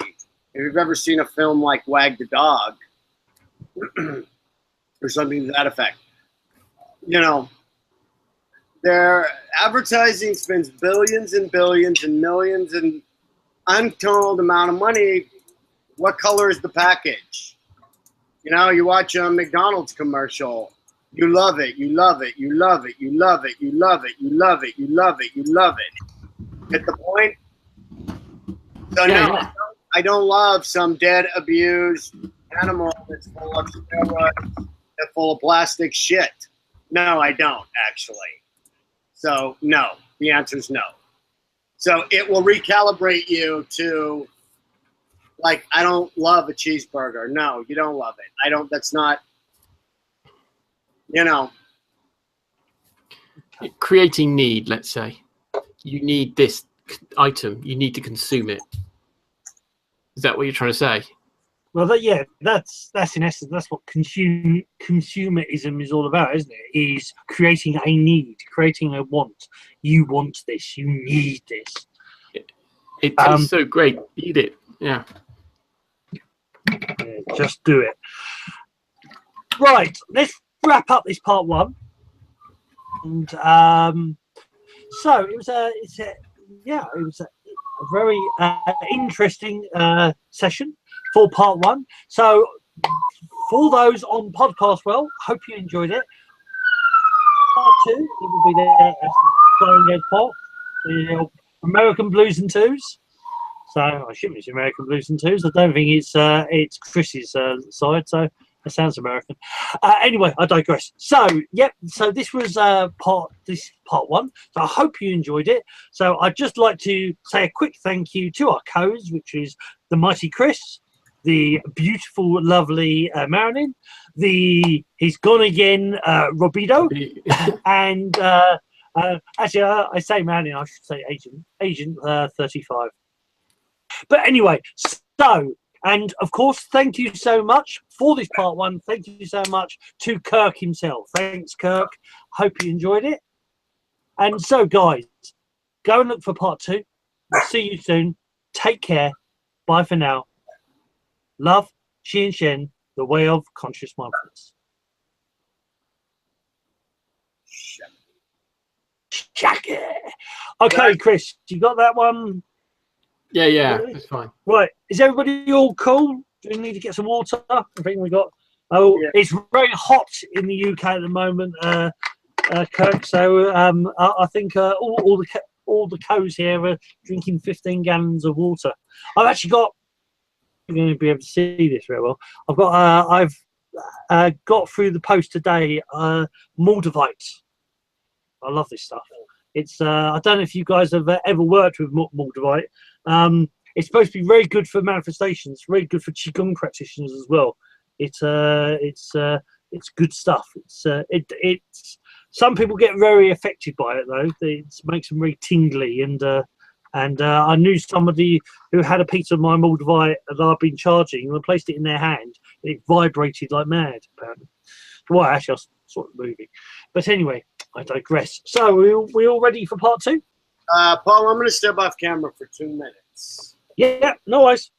If you've ever seen a film like Wag the Dog, or something to that effect, you know, their advertising spends billions and billions and millions and untold amount of money. What color is the package? You know, you watch a McDonald's commercial, you love it, you love it, you love it, you love it, you love it, you love it, you love it, you love it. Get the point? So no, I don't love some dead, abused animal that's full of steroids, that's full of plastic shit. No, I don't, actually. So no, the answer is no. So it will recalibrate you to, like, I don't love a cheeseburger. No, you don't love it. I don't, that's not, you know. Creating need, let's say. You need this item. You need to consume it. Is that what you're trying to say? Well, yeah, that's in essence, that's what consumerism is all about, isn't it? Is creating a need, creating a want. You want this, you need this. It tastes so great. Eat it. Yeah. Yeah, just do it. Right, let's wrap up this part 1. And so it was a very interesting session for part 1. So for those on podcast, well, hope you enjoyed it. Part 2, it will be there as the part, the American Blues and Twos. So I assume it's American Blues and Twos. I don't think it's Chris's side, so that sounds American. Anyway, I digress. So yep. So this was part 1. So I hope you enjoyed it. So I'd just like to say a quick thank you to our codes, which is the mighty Chris, the beautiful, lovely Marilyn, he's gone again, Robido, and actually I say Marilyn, I should say Agent 35. But anyway, so, and of course, thank you so much for this part 1. Thank you so much to Kirk himself. Thanks, Kirk. Hope you enjoyed it. And so, guys, go and look for part 2. We'll see you soon. Take care. Bye for now. Love, Shin Shen, the way of conscious mindfulness. Shaka. Okay, Chris, you got that one? Yeah, that's fine. Right, is everybody all cool? Do we need to get some water? I think we got. Oh, yeah. It's very hot in the UK at the moment, Kirk. So I think all the cows here are drinking 15 gallons of water. I've actually got. You're going to be able to see this very well. I've got through the post today Moldavite. I love this stuff. It's I don't know if you guys have ever worked with Moldavite. it's supposed to be very good for manifestations, very good for qigong practitioners as well. It's good stuff. It's some people get very affected by it though. It makes them very tingly, and I knew somebody who had a piece of my Moldavite that I've been charging, and I placed it in their hand, and it vibrated like mad, apparently. Well, actually, I was sort of moving. But anyway, I digress. So, we all ready for part 2? Paul, I'm going to step off camera for 2 minutes. Yeah, no worries.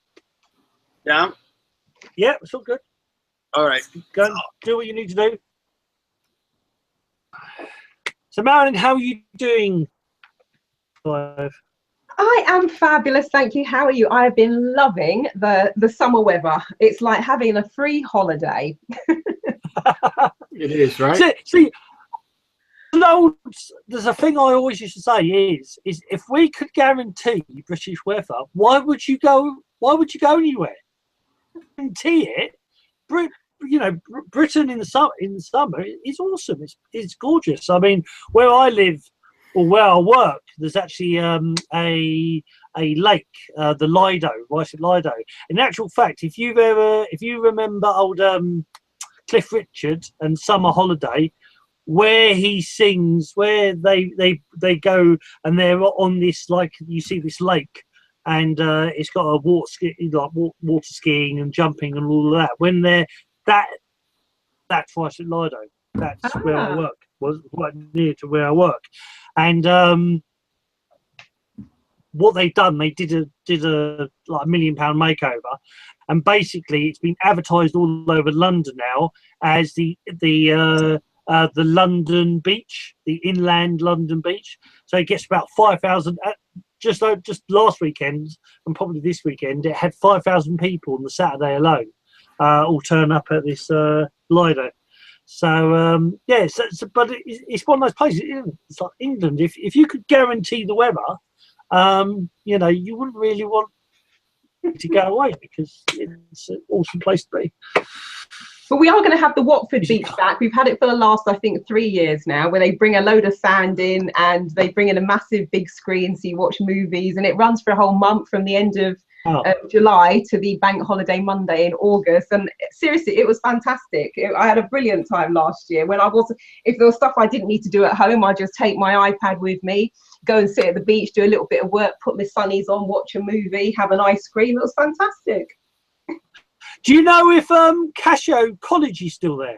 Yeah? Yeah, it's all good. All right. Go and do what you need to do. So, Marilyn, how are you doing? I am fabulous, thank you. How are you? I have been loving the summer weather. It's like having a free holiday. It is, right? See, there's a thing I always used to say is if we could guarantee British weather, why would you go anywhere? Guarantee it. Britain in the summer is awesome. It's gorgeous. I mean, where I live or where I work, there's actually a lake, the Lido, right at Lido. In actual fact, if you remember old Cliff Richard and Summer Holiday, where he sings, where they go and they're on this, like, you see this lake, and it's got a water skiing and jumping and all of that. When they're that's right at Lido. That's where I work. Was quite near to where I work, and what they've done, they did a like £1 million makeover, and basically it's been advertised all over London now as the London beach, the inland London beach. So it gets about 5,000. Just last weekend and probably this weekend, it had 5,000 people on the Saturday alone, all turn up at this Lido. So but it's one of those places, isn't it? It's like England. If you could guarantee the weather, you wouldn't really want to go away because it's an awesome place to be. But we are going to have the Watford beach back. We've had it for the last, I think, 3 years now, where they bring a load of sand in and they bring in a massive big screen so you watch movies, and it runs for a whole month from the end of July to the bank holiday Monday in August. And seriously, it was fantastic. I had a brilliant time last year. If there was stuff I didn't need to do at home, I'd just take my iPad with me, go and sit at the beach, do a little bit of work, put my sunnies on, watch a movie, have an ice cream. It was fantastic. Do you know if Casio College is still there?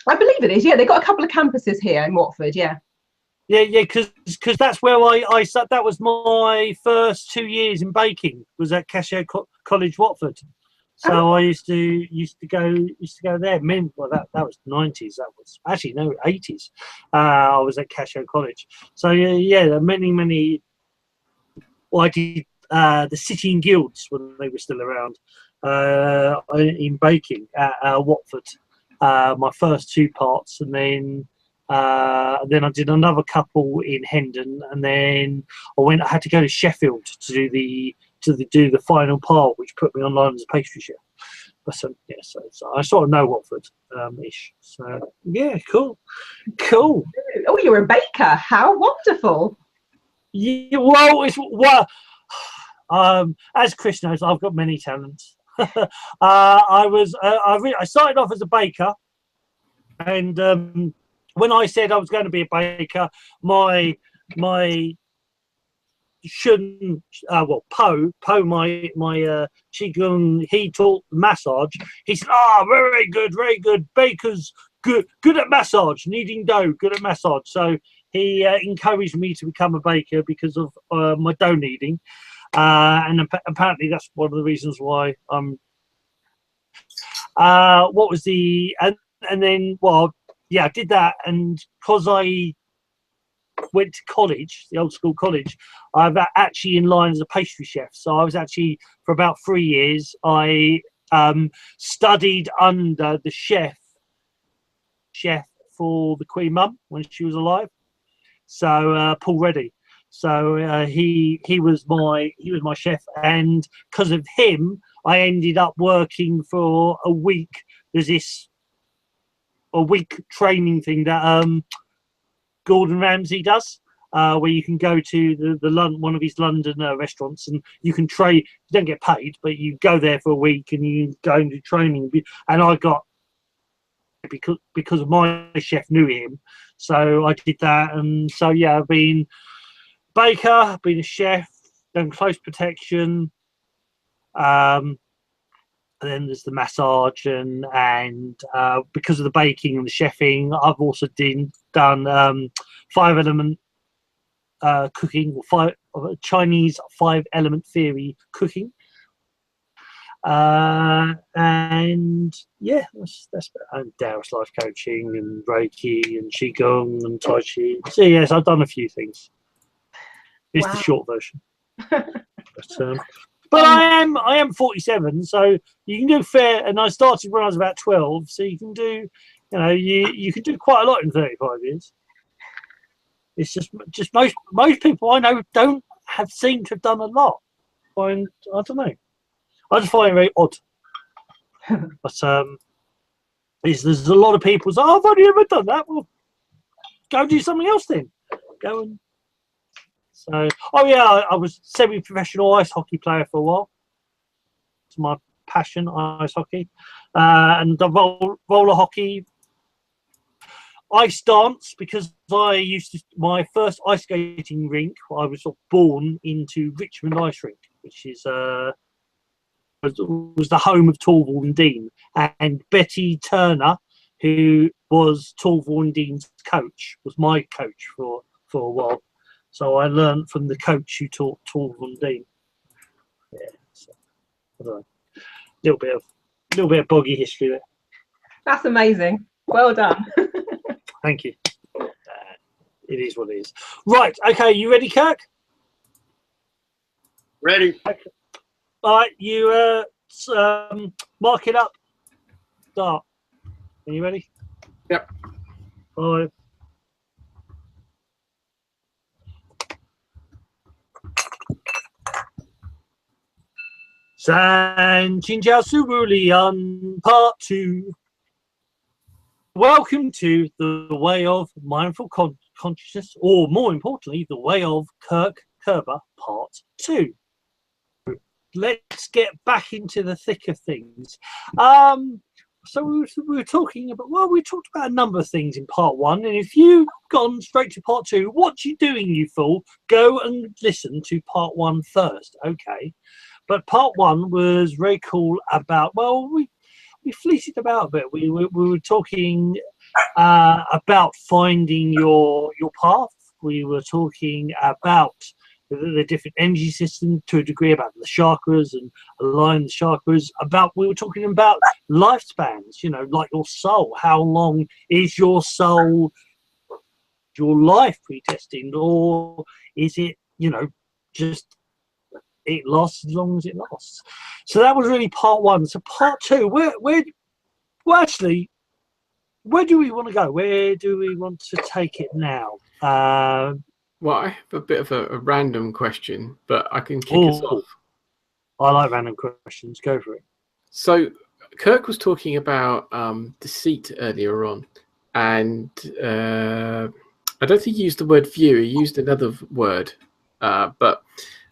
I believe it is. Yeah, they've got a couple of campuses here in Watford. Yeah. Yeah, because that's where I that was my first 2 years in baking, was at Casio College, Watford. So I used to go there. That was 90s. That was actually 80s. I was at Casio College. So yeah, many. Well, I did the City and Guilds when they were still around. In baking at Watford, my first 2 parts, and then I did another couple in Hendon, and then I had to go to Sheffield to do the final part, which put me online as a pastry chef. But so I sort of know Watford ish. So yeah, cool. Oh, you're a baker. How wonderful. Yeah, as Chris knows, I've got many talents. I started off as a baker, and when I said I was going to be a baker, my my qigong, he taught massage. He said, very good, baker's good at massage, kneading dough, good at massage. So he encouraged me to become a baker because of my dough kneading. And apparently that's one of the reasons why what was the and then I did that, and because I went to college, the old school college, I've actually in line as a pastry chef. So I was actually, for about 3 years, I studied under the chef for the Queen Mum when she was alive. So Paul Reddy. So he was my chef, and because of him, I ended up working for a week. There's a week training thing that Gordon Ramsay does, where you can go to one of his London restaurants, and you can trade. You don't get paid, but you go there for a week and you go and do training. And I got, because of my chef knew him, so I did that. And so yeah, I've been baker, been a chef, done close protection. And then there's the massage, and because of the baking and the chefing, I've also done 5-element cooking, or Chinese 5-element theory cooking. And yeah, that's and Taoist life coaching and Reiki and Qigong and Tai Chi. So yes, I've done a few things. It's the short version. But I am 47, so you can do fair. And I started when I was about 12, so you can do, you can do quite a lot in 35 years. It's just most people I know don't seem to have done a lot. I don't know. I just find it very odd. But there's a lot of people say, "Oh, I've only ever done that." Well, go do something else then. Go and. So, oh yeah, I was semi-professional ice hockey player for a while. It's my passion, ice hockey, and the roller hockey, ice dance, because my first ice skating rink. I was sort of born into Richmond Ice Rink, which is was the home of Torval and Dean, and Betty Turner, who was Torval and Dean's coach, was my coach for a while. So I learned from the coach who taught Torval and Dean. Yeah, so, I don't know. Little bit of boggy history there. That's amazing. Well done. Thank you. It is what it is. Right. Okay. You ready, Kirk? Ready. Okay. All right. You mark it up. Start. Are you ready? Yep. 5. San Chinjiao Surulian Part 2. Welcome to the Way of Mindful Consciousness, or more importantly, the Way of Kirk Kerber Part 2. Let's get back into the thick of things. So we were talking about, we talked about a number of things in Part 1, and if you've gone straight to Part 2, what you doing, you fool? Go and listen to Part 1 first, okay? But Part 1 was very cool about, we fleeted about a bit. We were talking about finding your path. We were talking about the different energy systems to a degree, about the chakras and align the chakras. We were talking about lifespans, like your soul. How long is your soul, your life predestined, or is it, just it lasts as long as it lasts? So that was really Part 1. So Part 2, where do we want to go? Where do we want to take it now? Well, I have a bit of a random question, but I can kick us off. I like random questions. Go for it. So Kirk was talking about deceit earlier on, and I don't think he used the word view. He used another word, but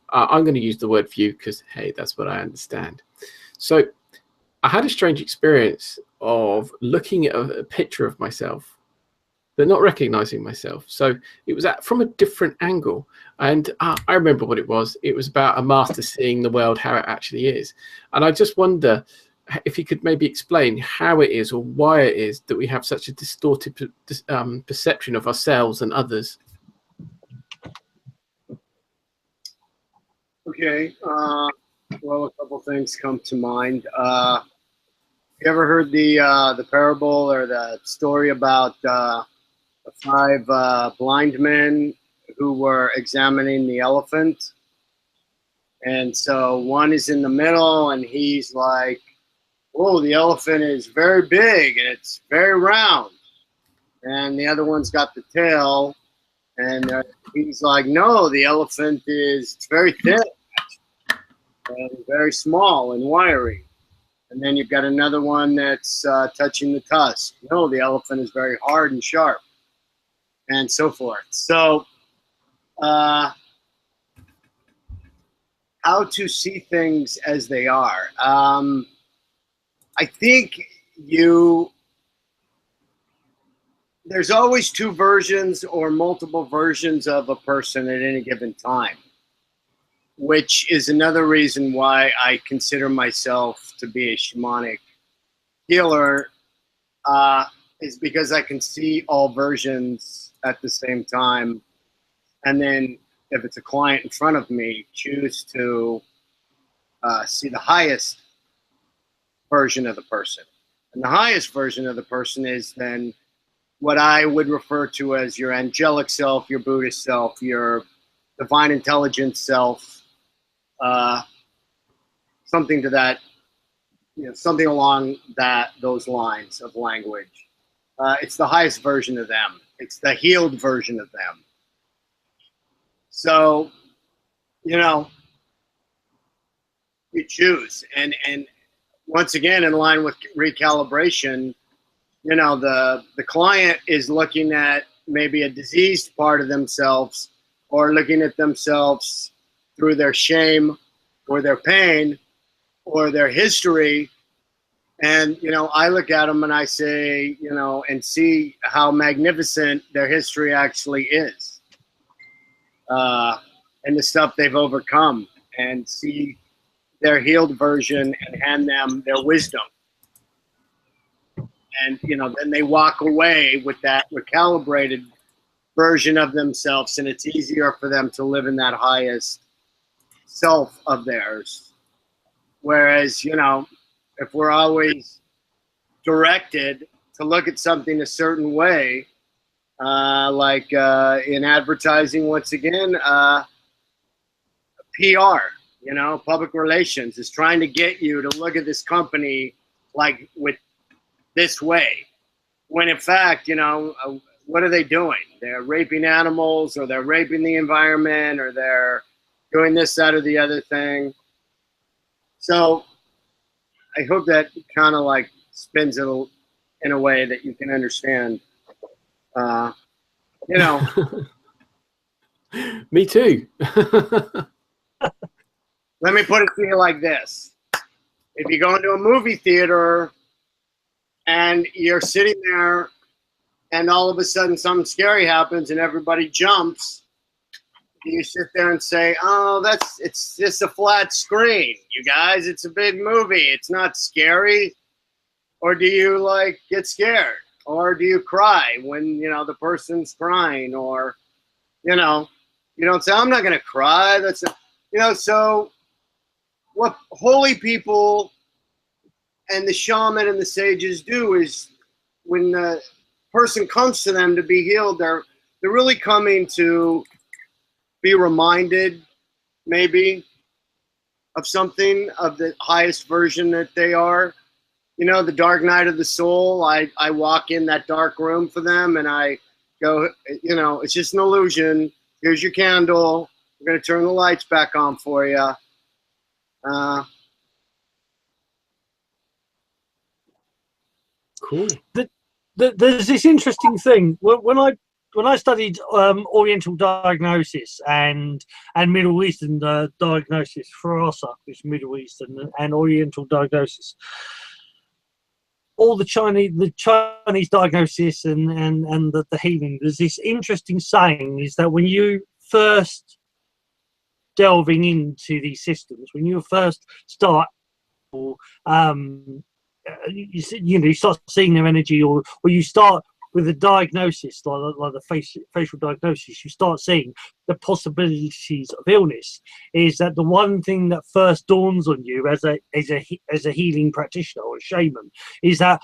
I'm going to use the word view because, hey, that's what I understand. So I had a strange experience of looking at a picture of myself, but not recognizing myself. So it was from a different angle. And I remember what it was. It was about a master seeing the world how it actually is. And I just wonder if you could maybe explain how it is or why it is that we have such a distorted perception of ourselves and others. Okay. Well, a couple things come to mind. You ever heard the parable or the story about the 5 blind men who were examining the elephant? And so one is in the middle, and he's like, "Whoa, the elephant is very big and it's very round." And the other one's got the tail, and he's like, "No, the elephant is very thin and very small and wiry." And then you've got another one that's touching the tusk. "No, the elephant is very hard and sharp," and so forth. So how to see things as they are. I think there's always two versions or multiple versions of a person at any given time, which is another reason why I consider myself to be a shamanic healer, is because I can see all versions at the same time. And then if it's a client in front of me, choose to see the highest version of the person. And the highest version of the person is then what I would refer to as your angelic self, your Buddhist self, your divine intelligence self, something to that, something along those lines of language. It's the highest version of them. It's the healed version of them. So, you choose. And once again, in line with recalibration, the client is looking at maybe a diseased part of themselves, or looking at themselves through their shame or their pain or their history. And, I look at them and I say, and see how magnificent their history actually is, and the stuff they've overcome, and see their healed version and hand them their wisdom. And, then they walk away with that recalibrated version of themselves, and it's easier for them to live in that highest self of theirs. Whereas, if we're always directed to look at something a certain way, like in advertising, once again, PR, public relations is trying to get you to look at this company like with this way, when in fact, what are they doing? They're raping animals, or they're raping the environment, or they're doing this, that, or the other thing. So I hope that kind of like spins it in a way that you can understand. Me too. Let me put it to you like this. If you go into a movie theater and you're sitting there and all of a sudden something scary happens and everybody jumps, do you sit there and say, oh, it's just a flat screen, you guys, it's a big movie, it's not scary? Or do you get scared? Or do you cry when, the person's crying? Or, you don't say, I'm not going to cry. That's, so what holy people and the shaman and the sages do is, when the person comes to them to be healed, they're really coming to be reminded, maybe, of something, of the highest version that they are. The dark night of the soul, I walk in that dark room for them and I go, it's just an illusion. Here's your candle. We're going to turn the lights back on for you. Cool. There's this interesting thing. When I studied Oriental diagnosis and Middle Eastern diagnosis, Farasa, which is Middle Eastern, and Oriental diagnosis, all the Chinese diagnosis and the healing, there's this interesting saying, is that when you first delving into these systems, when you first start, you start seeing their energy, or you start with a diagnosis like the facial diagnosis, you start seeing the possibilities of illness. Is that the one thing that first dawns on you as a healing practitioner or a shaman, is that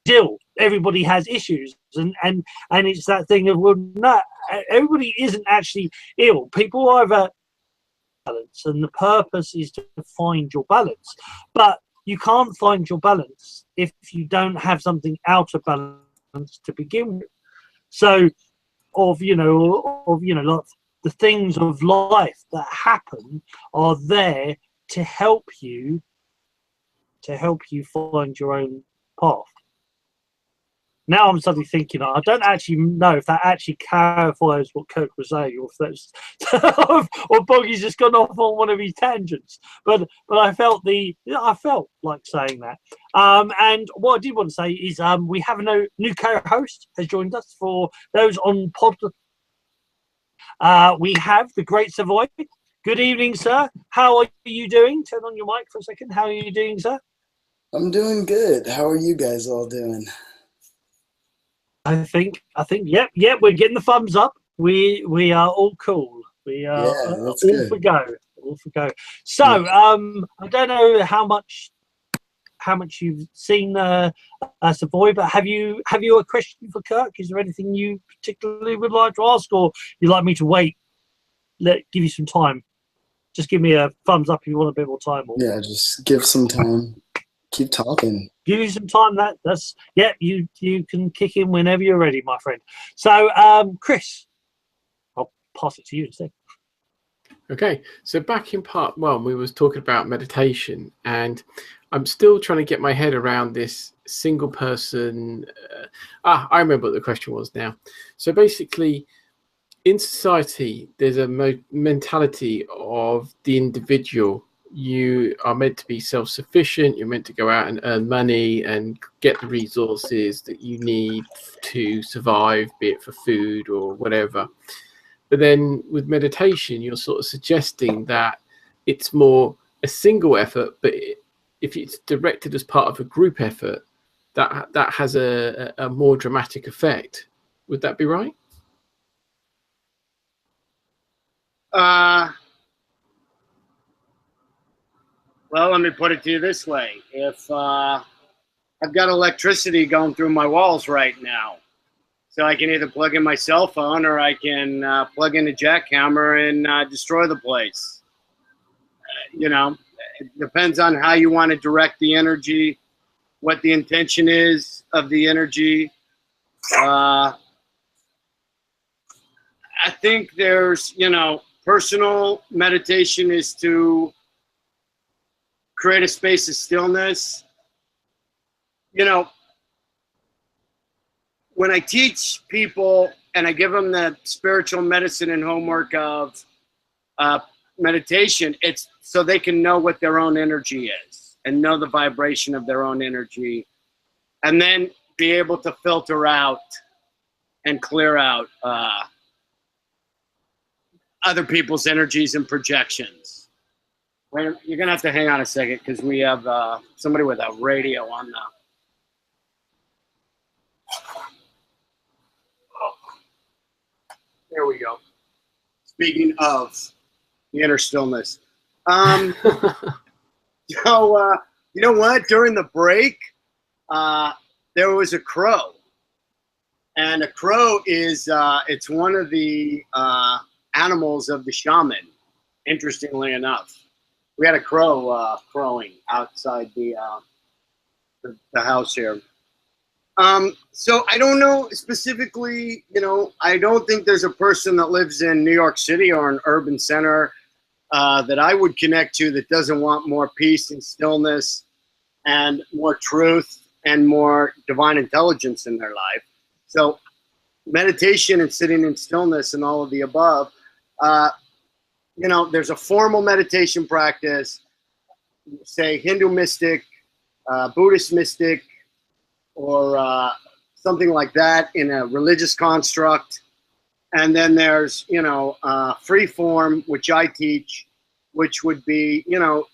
ill, everybody has issues, and it's that thing of, well, no, everybody isn't actually ill. People either balance, and the purpose is to find your balance, but you can't find your balance if you don't have something out of balance to begin with. So, like the things of life that happen are there to help you find your own path. now I'm suddenly thinking, I don't actually know if that actually clarifies what Kirk was saying, or if that's or Boggie's just gone off on one of his tangents. But I felt like saying that. And what I did want to say is we have a new co-host has joined us. For those on pod, we have the Great Savoy. Good evening, sir. How are you doing? Turn on your mic for a second. How are you doing, sir? I'm doing good. How are you guys all doing? I think, yep, we're getting the thumbs up. We are all cool. We are all good. for go. All for go. So, I don't know how much you've seen Savoy, but have you a question for Kirk? Is there anything you particularly would like to ask, or you'd like me to wait? Give you some time. Just give me a thumbs up if you want a bit more time. Yeah, just give some time. Keep talking. Give you some time. That's you can kick in whenever you're ready, my friend. So, Chris, I'll pass it to you instead. Okay, so back in part one, we was talking about meditation, and I'm still trying to get my head around this single person. I remember what the question was now. So basically, in society, there's a mentality of the individual. You are meant to be self-sufficient. You're meant to go out and earn money and get the resources that you need to survive, be it for food or whatever. But then with meditation, you're sort of suggesting that it's more a single effort, but if it's directed as part of a group effort, that has a more dramatic effect. Would that be right? Well, let me put it to you this way. If I've got electricity going through my walls right now, so I can either plug in my cell phone or I can plug in a jackhammer and destroy the place. It depends on how you want to direct the energy, what the intention is of the energy. I think there's, personal meditation is to create a space of stillness. When I teach people and I give them the spiritual medicine and homework of meditation, it's so they can know what their own energy is and know the vibration of their own energy, and then be able to filter out and clear out other people's energies and projections. Wait, you're going to have to hang on a second because we have somebody with a radio on the... There we go. Speaking of the inner stillness. So, you know what? During the break, there was a crow. And a crow is, it's one of the animals of the shaman, interestingly enough. We had a crow crowing outside the house here. So I don't know specifically, I don't think there's a person that lives in New York City or an urban center that I would connect to that doesn't want more peace and stillness and more truth and more divine intelligence in their life. So meditation and sitting in stillness and all of the above, there's a formal meditation practice, say Hindu mystic, Buddhist mystic, or something like that in a religious construct. And then there's, free form, which I teach, which would be, you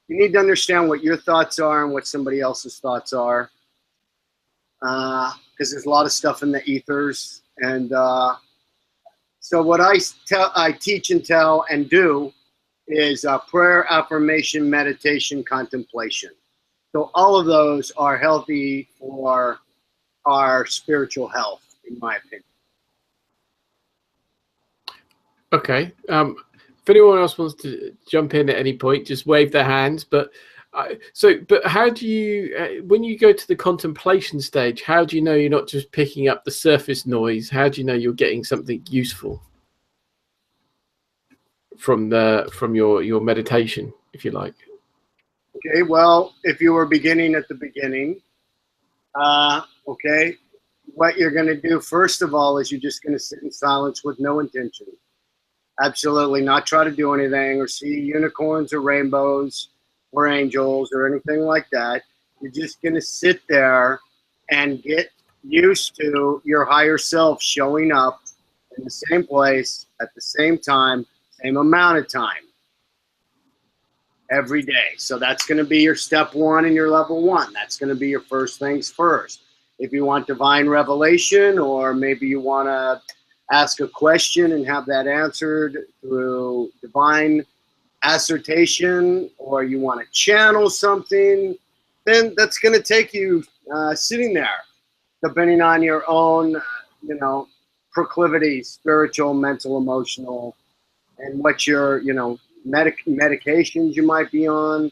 need to understand what your thoughts are and what somebody else's thoughts are. Because there's a lot of stuff in the ethers. And so what I teach and tell and do is prayer, affirmation, meditation, contemplation. So all of those are healthy for our spiritual health, in my opinion. Okay. If anyone else wants to jump in at any point, just wave their hands. But how do you, when you go to the contemplation stage, how do you know you're not just picking up the surface noise? How do you know you're getting something useful from your meditation, if you like? Okay, well, if you were beginning at the beginning, what you're going to do, first of all, is you're just going to sit in silence with no intention. Absolutely not try to do anything or see unicorns or rainbows or angels or anything like that. You're just going to sit there and get used to your higher self showing up in the same place at the same time, same amount of time every day. So that's going to be your step one and your level one. That's going to be your first things first. If you want divine revelation, or maybe you want to ask a question and have that answered through divine assertion, or you want to channel something, then that's going to take you sitting there, depending on your own, proclivities, spiritual, mental, emotional, and what your, medications you might be on,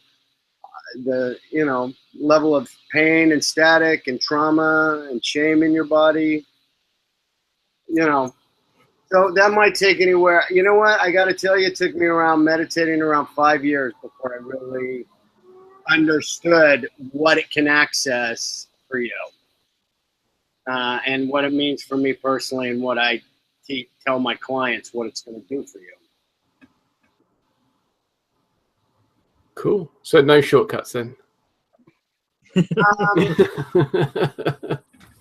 the, level of pain and static and trauma and shame in your body, So that might take anywhere. You know what? I got to tell you, it took me meditating around 5 years before I really understood what it can access for you. And what it means for me personally, and what I tell my clients what it's going to do for you. Cool. So no shortcuts then?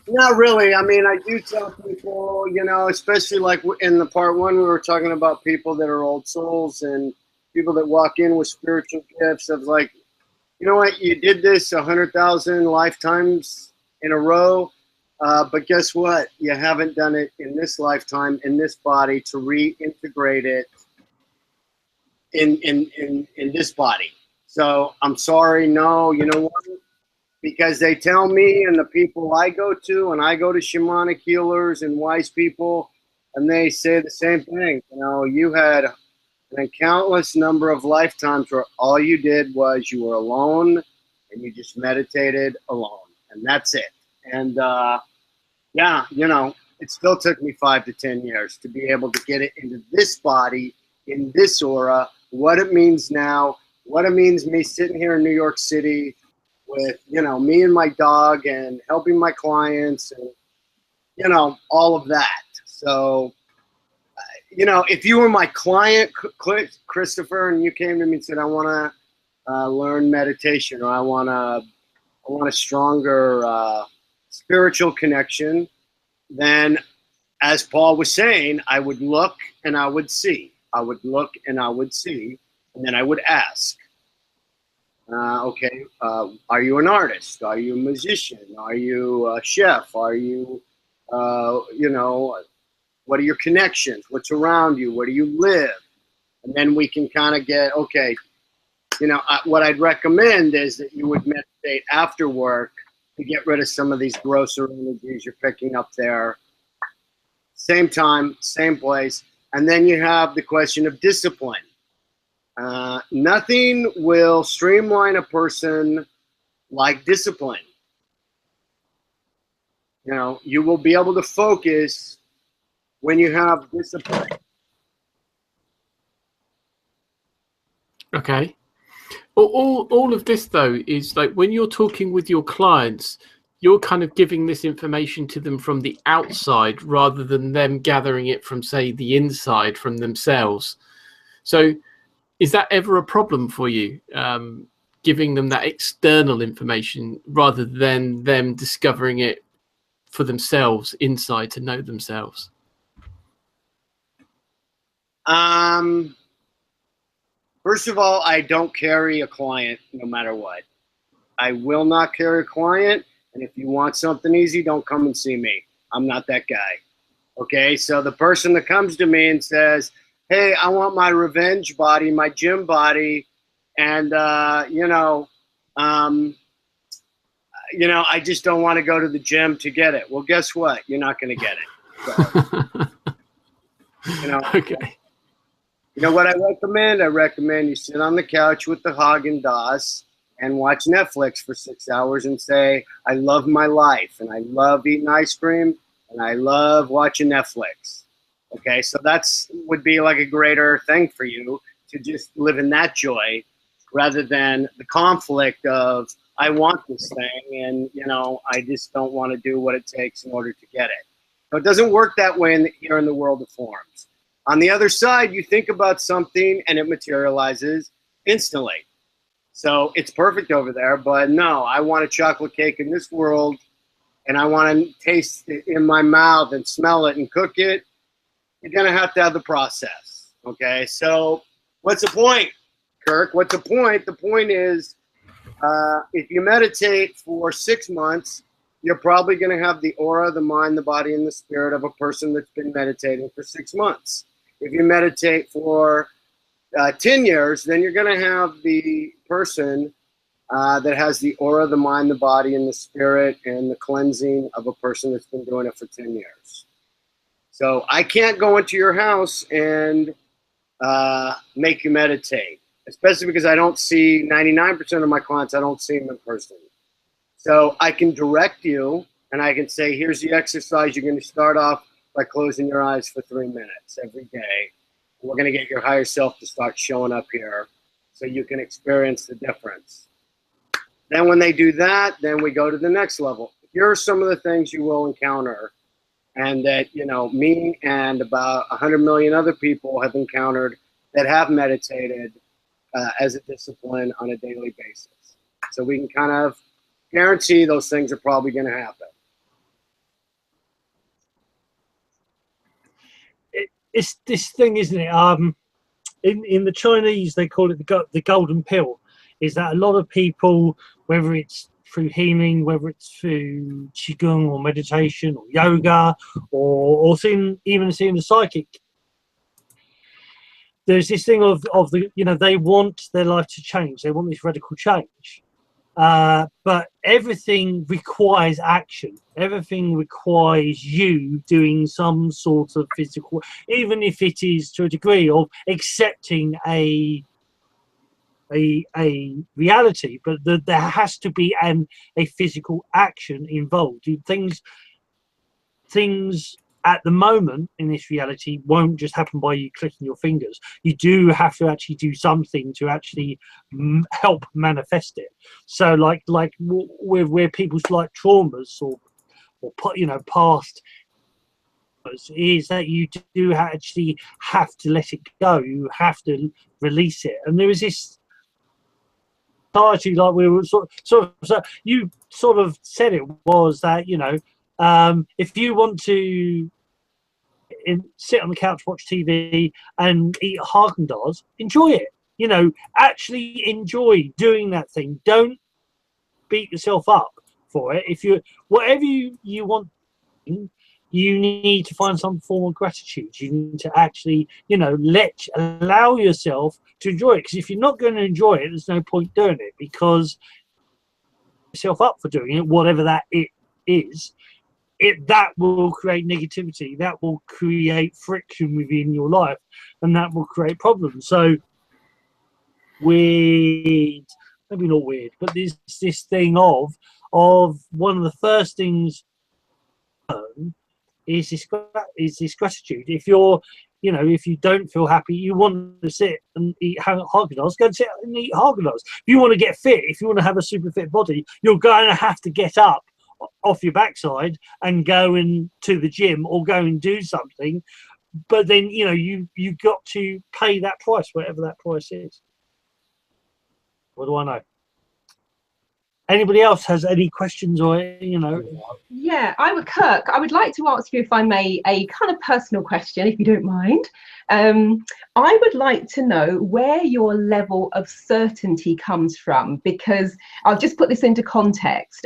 Not really. I mean, I do tell people, especially like in the part one, we were talking about people that are old souls and people that walk in with spiritual gifts of like, you know what, you did this 100,000 lifetimes in a row. But guess what? You haven't done it in this lifetime, in this body, to reintegrate it in this body. So I'm sorry, no, you know what? Because they tell me, and the people I go to, and I go to shamanic healers and wise people, and they say the same thing. You had a countless number of lifetimes where all you did was you were alone and you just meditated alone, and that's it. And yeah, it still took me 5 to 10 years to be able to get it into this body, in this aura, what it means now, what it means me sitting here in New York City with, me and my dog and helping my clients and, all of that. So, if you were my client, Christopher, and you came to me and said, I want to learn meditation, or I want a stronger spiritual connection, then as Paul was saying, I would look and I would see. I would look and I would see, and then I would ask. Okay, are you an artist? Are you a musician? Are you a chef? Are you, what are your connections? What's around you? Where do you live? And then we can kind of get, okay, what I'd recommend is that you would meditate after work to get rid of some of these grosser energies you're picking up there. Same time, same place. And then you have the question of discipline. Nothing will streamline a person like discipline. You will be able to focus when you have discipline. Okay. All of this, though, is like when you're talking with your clients, you're kind of giving this information to them from the outside rather than them gathering it from, say, the inside, from themselves. So is that ever a problem for you, giving them that external information rather than them discovering it for themselves inside to know themselves? First of all, I don't carry a client no matter what. I will not carry a client. And if you want something easy, don't come and see me. I'm not that guy. Okay, so the person that comes to me and says, hey, I want my revenge body, my gym body, and, I just don't want to go to the gym to get it. Well, guess what? You're not going to get it. So, Okay. What I recommend? I recommend you sit on the couch with the Haagen-Dazs and watch Netflix for 6 hours and say, I love my life, and I love eating ice cream, and I love watching Netflix. Okay, so that's would be like a greater thing for you to just live in that joy rather than the conflict of, I want this thing, and you know, I just don't want to do what it takes in order to get it. So it doesn't work that way here in the world of forms. On the other side, you think about something and it materializes instantly. So it's perfect over there, but no, I want a chocolate cake in this world, and I want to taste it in my mouth and smell it and cook it. You're going to have the process. Okay, so what's the point, Kirk? What's the point? The point is, if you meditate for 6 months, you're probably going to have the aura, the mind, the body, and the spirit of a person that's been meditating for 6 months. If you meditate for 10 years, then you're going to have the person that has the aura, the mind, the body, and the spirit, and the cleansing of a person that's been doing it for 10 years. So I can't go into your house and make you meditate, especially because I don't see 99% of my clients, I don't see them in person. So I can direct you, and I can say, here's the exercise. You're going to start off by closing your eyes for 3 minutes every day. We're going to get your higher self to start showing up here so you can experience the difference. Then when they do that, then we go to the next level. Here are some of the things you will encounter, and that, you know, me and about 100 million other people have encountered that have meditated as a discipline on a daily basis. So we can kind of guarantee those things are probably going to happen. It's this thing, isn't it? In the Chinese, they call it the golden pill. Is that a lot of people, whether it's through healing, whether it's through qigong or meditation or yoga, or even seeing the psychic, there's this thing of the, you know, they want their life to change. They want this radical change. But everything requires action. Everything requires you doing some sort of physical, even if it is to a degree of accepting a reality, but there has to be a physical action involved. Things at the moment in this reality won't just happen by you clicking your fingers. You do have to actually do something to actually help manifest it. So like where people's like traumas or you know, past is that you do actually have to let it go. You have to release it. And there is this society, like we were so you sort of said it was that, you know, if you want to sit on the couch, watch TV, and eat Haagen-Dazs, enjoy it. You know, actually enjoy doing that thing. Don't beat yourself up for it. If you whatever you want, you need to find some form of gratitude. You need to actually, you know, allow yourself to enjoy it. Because if you're not going to enjoy it, there's no point doing it, because yourself up for doing it, whatever that it is. That will create negativity, that will create friction within your life, and that will create problems. So maybe not weird, but this thing of one of the first things is this gratitude. If you're, you know, if you don't feel happy, you want to sit and eat Haagen-Dazs, go and sit and eat Haagen-Dazs. If you want to get fit, if you want to have a super fit body, you're going to have to get up off your backside and go to the gym or go and do something. But then, you know, you got to pay that price, whatever that price is. What do I know? Anybody else has any questions, or, you know? Yeah, Kirk, I would like to ask you, if I may, a kind of personal question, if you don't mind. I would like to know where your level of certainty comes from, because I'll just put this into context.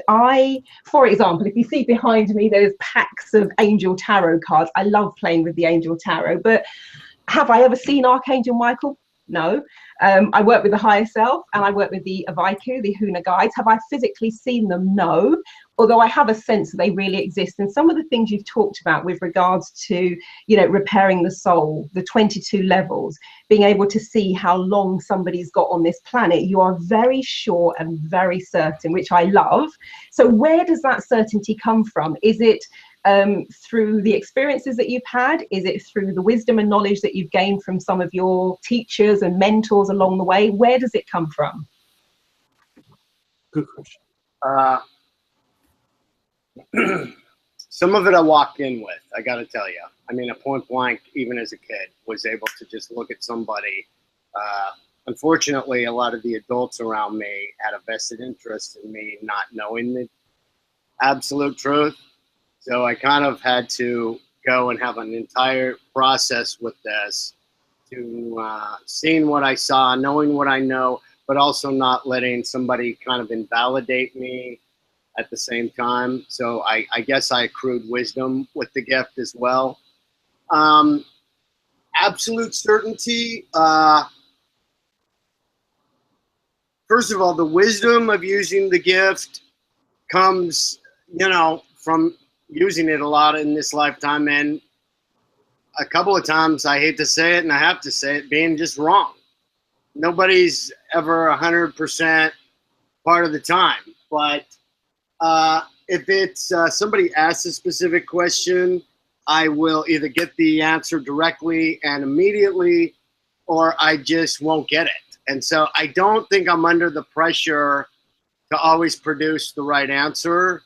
For example, if you see behind me, there's packs of angel tarot cards. I love playing with the angel tarot, but have I ever seen Archangel Michael? No. I work with the higher self, and I work with the Avaiku, the Huna guides. Have I physically seen them? No. Although I have a sense that they really exist. And some of the things you've talked about with regards to, you know, repairing the soul, the 22 levels, being able to see how long somebody's got on this planet, you are very sure and very certain, which I love. So where does that certainty come from? Is it through the experiences that you've had? Is it through the wisdom and knowledge that you've gained from some of your teachers and mentors along the way? Where does it come from? Good question. Some of it I walked in with, I got to tell you. I mean, at point blank, even as a kid, was able to just look at somebody. Unfortunately, a lot of the adults around me had a vested interest in me not knowing the absolute truth. So I kind of had to go and have an entire process with this to seeing what I saw, knowing what I know, but also not letting somebody kind of invalidate me at the same time. So I guess I accrued wisdom with the gift as well. Absolute certainty. First of all, the wisdom of using the gift comes, you know, from using it a lot in this lifetime, and a couple of times, I hate to say it and I have to say it, being just wrong. Nobody's ever 100% part of the time, but if it's somebody asks a specific question, I will either get the answer directly and immediately, or I just won't get it. And so I don't think I'm under the pressure to always produce the right answer,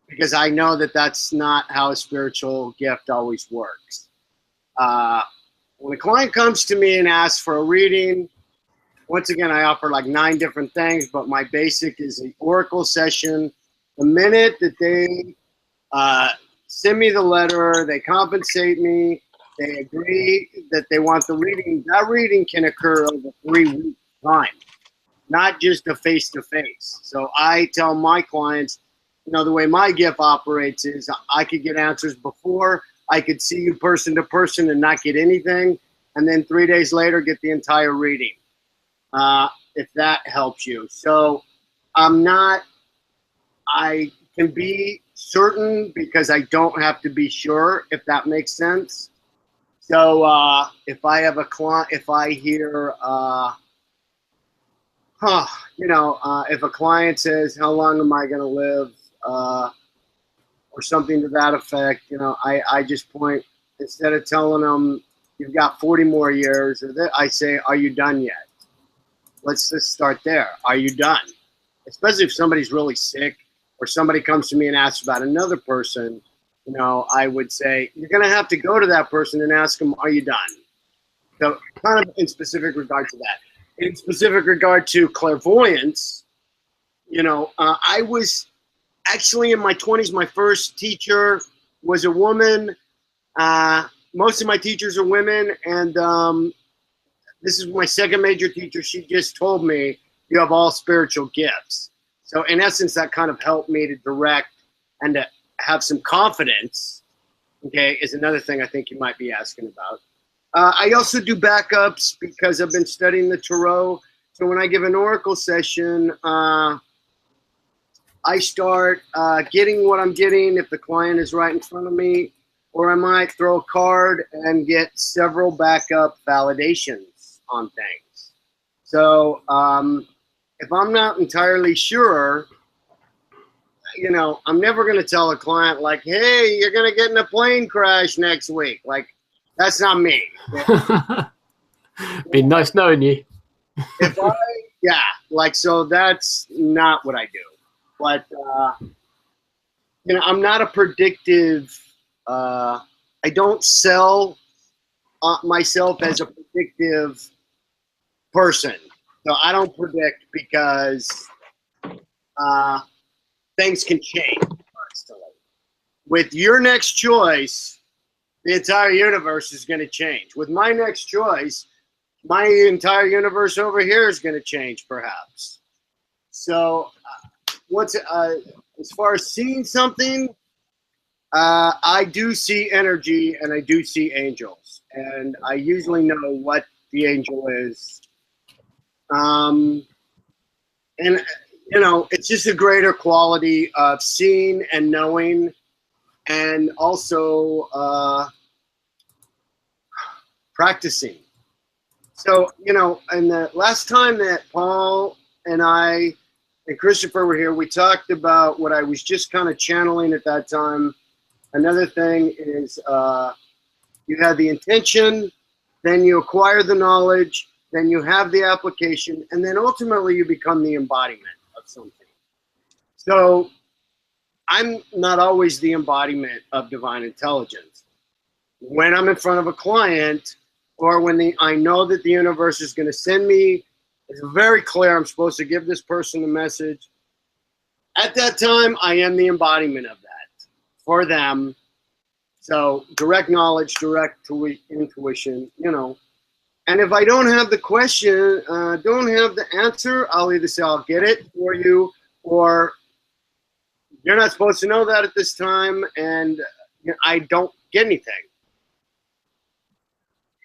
because I know that that's not how a spiritual gift always works. When a client comes to me and asks for a reading, once again, I offer like 9 different things, but my basic is an oracle session. The minute that they send me the letter, they compensate me, they agree that they want the reading, that reading can occur over 3 weeks time, not just a face-to-face. So I tell my clients, you know, the way my gift operates is I could get answers before, I could see you person to person and not get anything, and then 3 days later get the entire reading, if that helps you. So I can be certain because I don't have to be sure, if that makes sense. So if I have a client, if I hear, if a client says, how long am I going to live, or something to that effect, you know, I just point, instead of telling them you've got 40 more years, or that, I say, are you done yet? Let's just start there. Are you done? Especially if somebody's really sick, or somebody comes to me and asks about another person, you know, I would say, you're going to have to go to that person and ask them, are you done? So kind of in specific regard to that. In specific regard to clairvoyance, you know, I was actually in my 20s, my first teacher was a woman. Most of my teachers are women, and this is my second major teacher. She just told me, you have all spiritual gifts. So in essence, that kind of helped me to direct and to have some confidence, okay, is another thing I think you might be asking about. I also do backups because I've been studying the tarot. So when I give an oracle session, I start getting what I'm getting if the client is right in front of me, or I might throw a card and get several backup validations on things. So if I'm not entirely sure, you know, I'm never going to tell a client like, hey, you're going to get in a plane crash next week. Like, that's not me. Been nice knowing you. So that's not what I do. But, you know, I'm not a predictive, I don't sell myself as a predictive person. So I don't predict because things can change constantly. With your next choice, the entire universe is going to change. With my next choice, my entire universe over here is going to change, perhaps. So, as far as seeing something, I do see energy and I do see angels, and I usually know what the angel is. And you know, it's just a greater quality of seeing and knowing, and also practicing. So, you know, and the last time that Paul and I and Christopher were here, we talked about what I was just kind of channeling at that time. Another thing is you have the intention, then you acquire the knowledge, then you have the application, and then ultimately you become the embodiment of something. So I'm not always the embodiment of divine intelligence. When I'm in front of a client, or when I know that the universe is going to send me, it's very clear I'm supposed to give this person a message. At that time, I am the embodiment of that for them. So direct knowledge, direct intuition, you know. And if I don't have the question, don't have the answer, I'll either say I'll get it for you, or you're not supposed to know that at this time, and I don't get anything.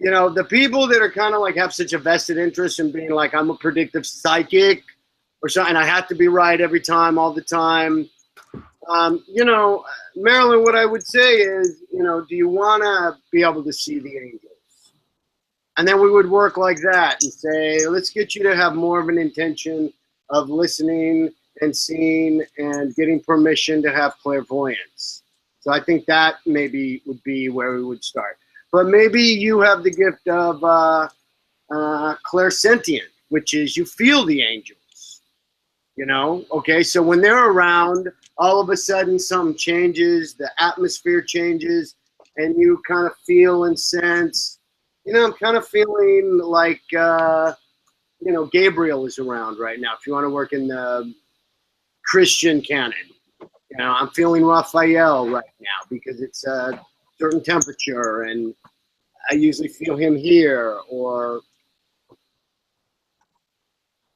You know, the people that are kind of like have such a vested interest in being like, I'm a predictive psychic or something, and I have to be right every time, all the time. You know, Marilyn, what I would say is, you know, do you want to be able to see the angels? And then we would work like that and say, let's get you to have more of an intention of listening and seeing and getting permission to have clairvoyance. So I think that maybe would be where we would start. But maybe you have the gift of clairsentient, which is you feel the angels, you know? Okay, so when they're around, all of a sudden something changes, the atmosphere changes, and you kind of feel and sense, you know, I'm kind of feeling like, you know, Gabriel is around right now. If you want to work in the Christian canon, you know, I'm feeling Raphael right now because it's a certain temperature, and I usually feel him here, or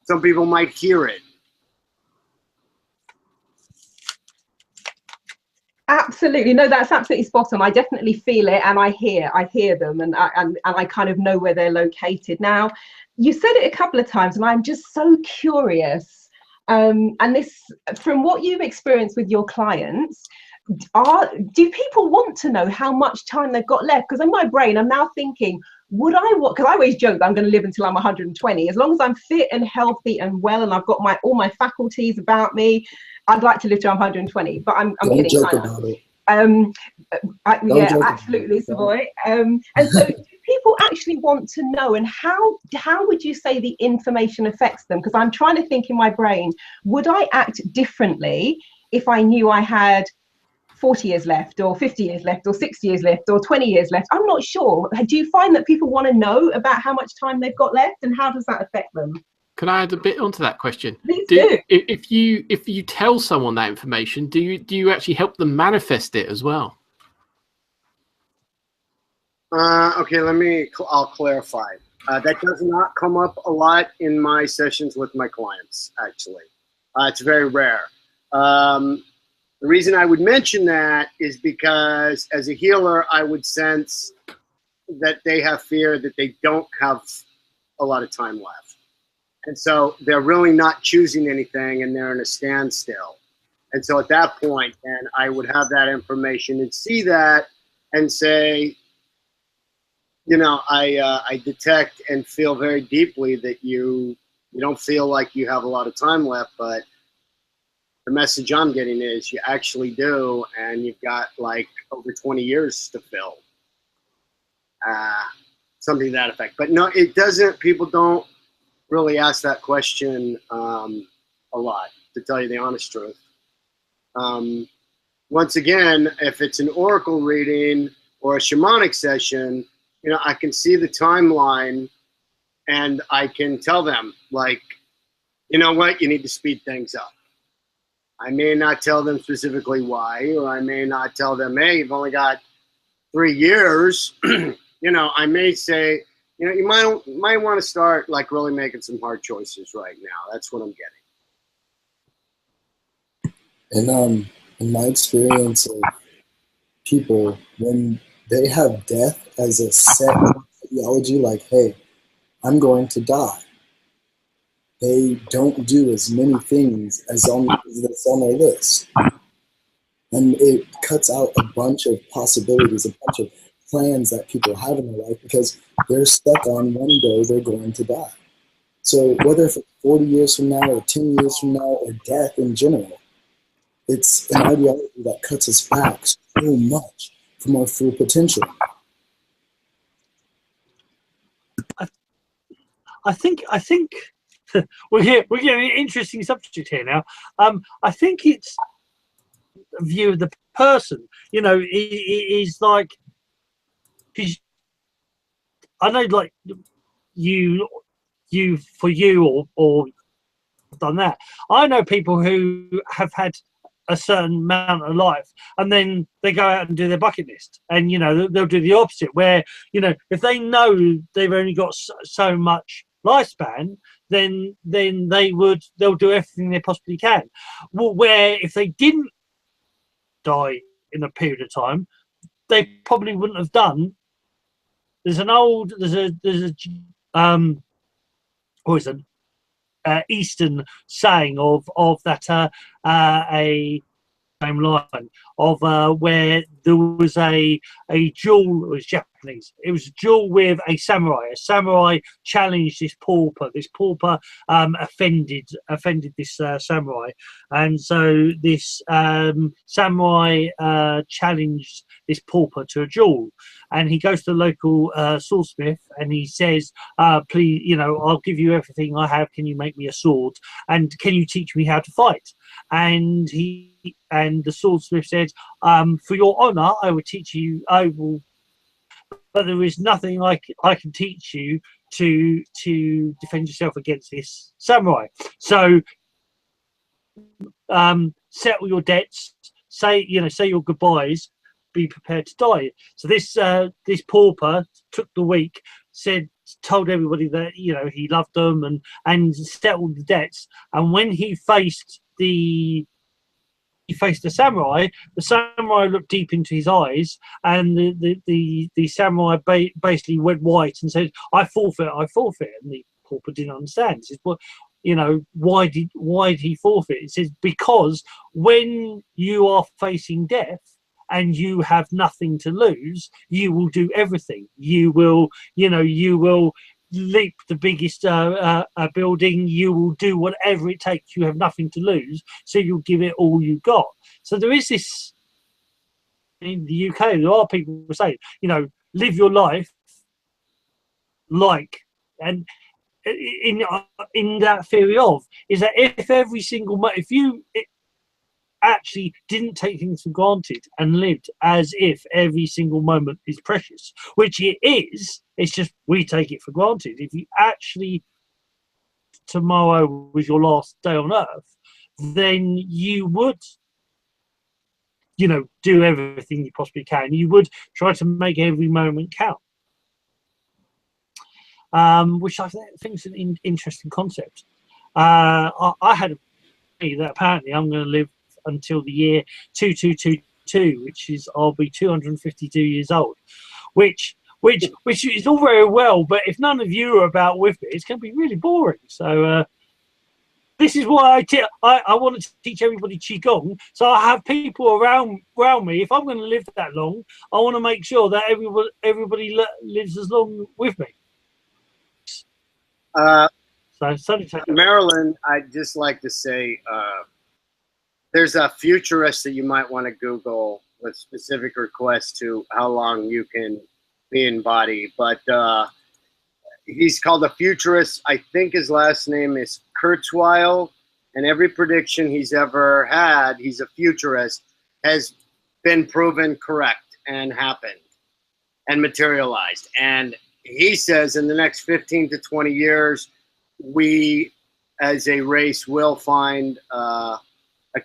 some people might hear it. Absolutely, no, that's absolutely spot on. I definitely feel it, and I hear them, and I kind of know where they're located. Now, you said it a couple of times, and I'm just so curious. And this, from what you've experienced with your clients, do people want to know how much time they've got left? Because in my brain, I'm now thinking, would I want? Because I always joke that I'm going to live until I'm 120. As long as I'm fit and healthy and well, and I've got all my faculties about me, I'd like to live to 120. But I'm Don't kidding. joke about it. Yeah, absolutely, Savoy. And so, do people actually want to know? And how would you say the information affects them? Because I'm trying to think in my brain, would I act differently if I knew I had 40 years left, or 50 years left, or 60 years left, or 20 years left? I'm not sure. Do you find that people want to know about how much time they've got left, and how does that affect them? Can I add a bit onto that question? Please do. If you tell someone that information, do you actually help them manifest it as well? Okay, I'll clarify. That does not come up a lot in my sessions with my clients, actually. It's very rare. The reason I would mention that is because as a healer, I would sense that they have fear that they don't have a lot of time left. And so they're really not choosing anything, and they're in a standstill. And so at that point, then I would have that information and see that and say, you know, I detect and feel very deeply that you don't feel like you have a lot of time left, but the message I'm getting is you actually do, and you've got like over 20 years to fill. Something to that effect. But no, it doesn't. People don't really ask that question a lot, to tell you the honest truth. Once again, if it's an oracle reading or a shamanic session, you know, I can see the timeline, and I can tell them, like, you know what, you need to speed things up. I may not tell them specifically why, or I may not tell them, hey, you've only got 3 years. You know, I may say, you know, you might want to start like really making some hard choices right now. That's what I'm getting. And in my experience of people, when they have death as a set ideology, like, hey, I'm going to die, they don't do as many things as that's on their list. And it cuts out a bunch of possibilities, a bunch of plans that people have in their life, because they're stuck on one day they're going to die. So whether it's 40 years from now, or 10 years from now, or death in general, it's an ideology that cuts us back so much from our full potential. I think we're getting an interesting subject here now. I think it's a view of the person. You know, it is like, because I know, like you or done that. I know people who have had a certain amount of life, and then they go out and do their bucket list, and you know they'll do the opposite, where you know if they know they've only got so much lifespan, then they'll do everything they possibly can. Well, where if they didn't die in a period of time, they probably wouldn't have done. There's a Eastern saying of that a same line of where there was a duel. It was Japanese. It was a duel with a samurai. A samurai challenged this pauper. This pauper offended this samurai, and so this samurai challenged this pauper to a duel. And he goes to the local swordsmith and he says, please, you know, I'll give you everything I have. Can you make me a sword? And can you teach me how to fight? And the swordsmith said, for your honor, I will teach you, but there is nothing I can teach you to defend yourself against this samurai. So settle your debts, say your goodbyes, be prepared to die. So this pauper took the week, told everybody that he loved them and settled the debts. And when he faced the samurai, the samurai looked deep into his eyes, and the samurai basically went white and said, I forfeit. And the pauper didn't understand. He said, well, why did he forfeit? He says, because when you are facing death and you have nothing to lose, you will do everything. You will leap the biggest building. You will do whatever it takes. You have nothing to lose, so you'll give it all you got. So there is this in the UK. There are people who say, live your life like, and in that theory of is that if you actually didn't take things for granted and lived as if every single moment is precious, which it is, it's just we take it for granted. If you actually, tomorrow was your last day on earth, then you would do everything you possibly can. You would try to make every moment count, which I think is an interesting concept. I had that apparently I'm going to live until the year 2222, which is I'll be 252 years old, which is all very well, but if none of you are about with it, it's going to be really boring. So this is why I want to teach everybody qigong. So I have people around me. If I'm going to live that long, I want to make sure that everybody lives as long with me. Marilyn, I'd just like to say there's a futurist that you might want to Google with specific requests to how long you can be in body. But he's called a futurist. I think his last name is Kurzweil. And every prediction he's ever had, he's a futurist, has been proven correct and happened and materialized. And he says in the next 15 to 20 years, we as a race will find a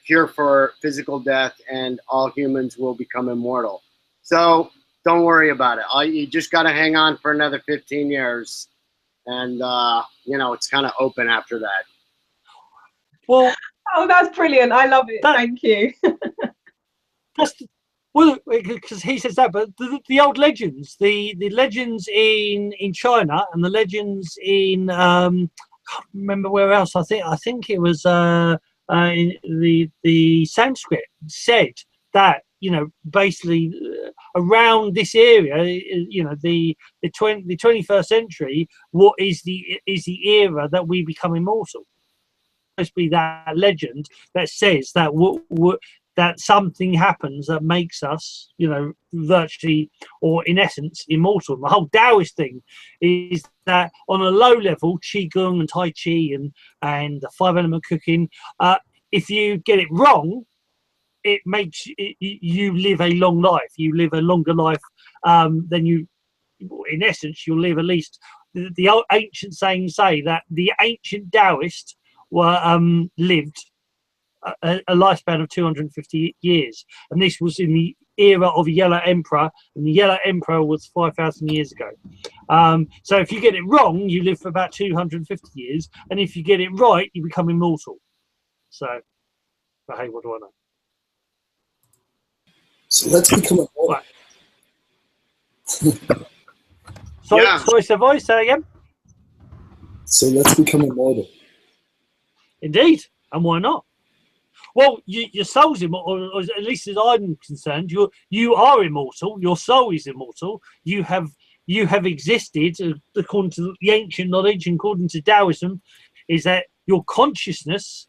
cure for physical death and all humans will become immortal. So don't worry about it. You just got to hang on for another 15 years. And, it's kind of open after that. Well, oh, that's brilliant. I love it. Thank you. Because he says that, but the old legends, the legends in China and the legends in I can't remember where else. I think it was the Sanskrit said that basically around this area, the 21st century, what is the era that we become immortal. Supposed to be that legend that says that that something happens that makes us, you know, virtually or in essence immortal. The whole Taoist thing is that on a low level, Qigong and Tai Chi and the 5-element cooking, if you get it wrong, it makes you live a long life. You live a longer life than you, in essence, you'll live at least. The old ancient sayings say that the ancient Taoists were lived a lifespan of 250 years, and this was in the era of a Yellow Emperor, and the Yellow Emperor was 5,000 years ago. So if you get it wrong, you live for about 250 years, and if you get it right, you become immortal. So, but hey, what do I know? So let's become immortal. Right. Sorry, Savoy, say again. So let's become immortal. Indeed, and why not? Well, your soul's immortal, or at least as I'm concerned, you are immortal. Your soul is immortal. You have existed according to the ancient knowledge, and according to Taoism, is that your consciousness,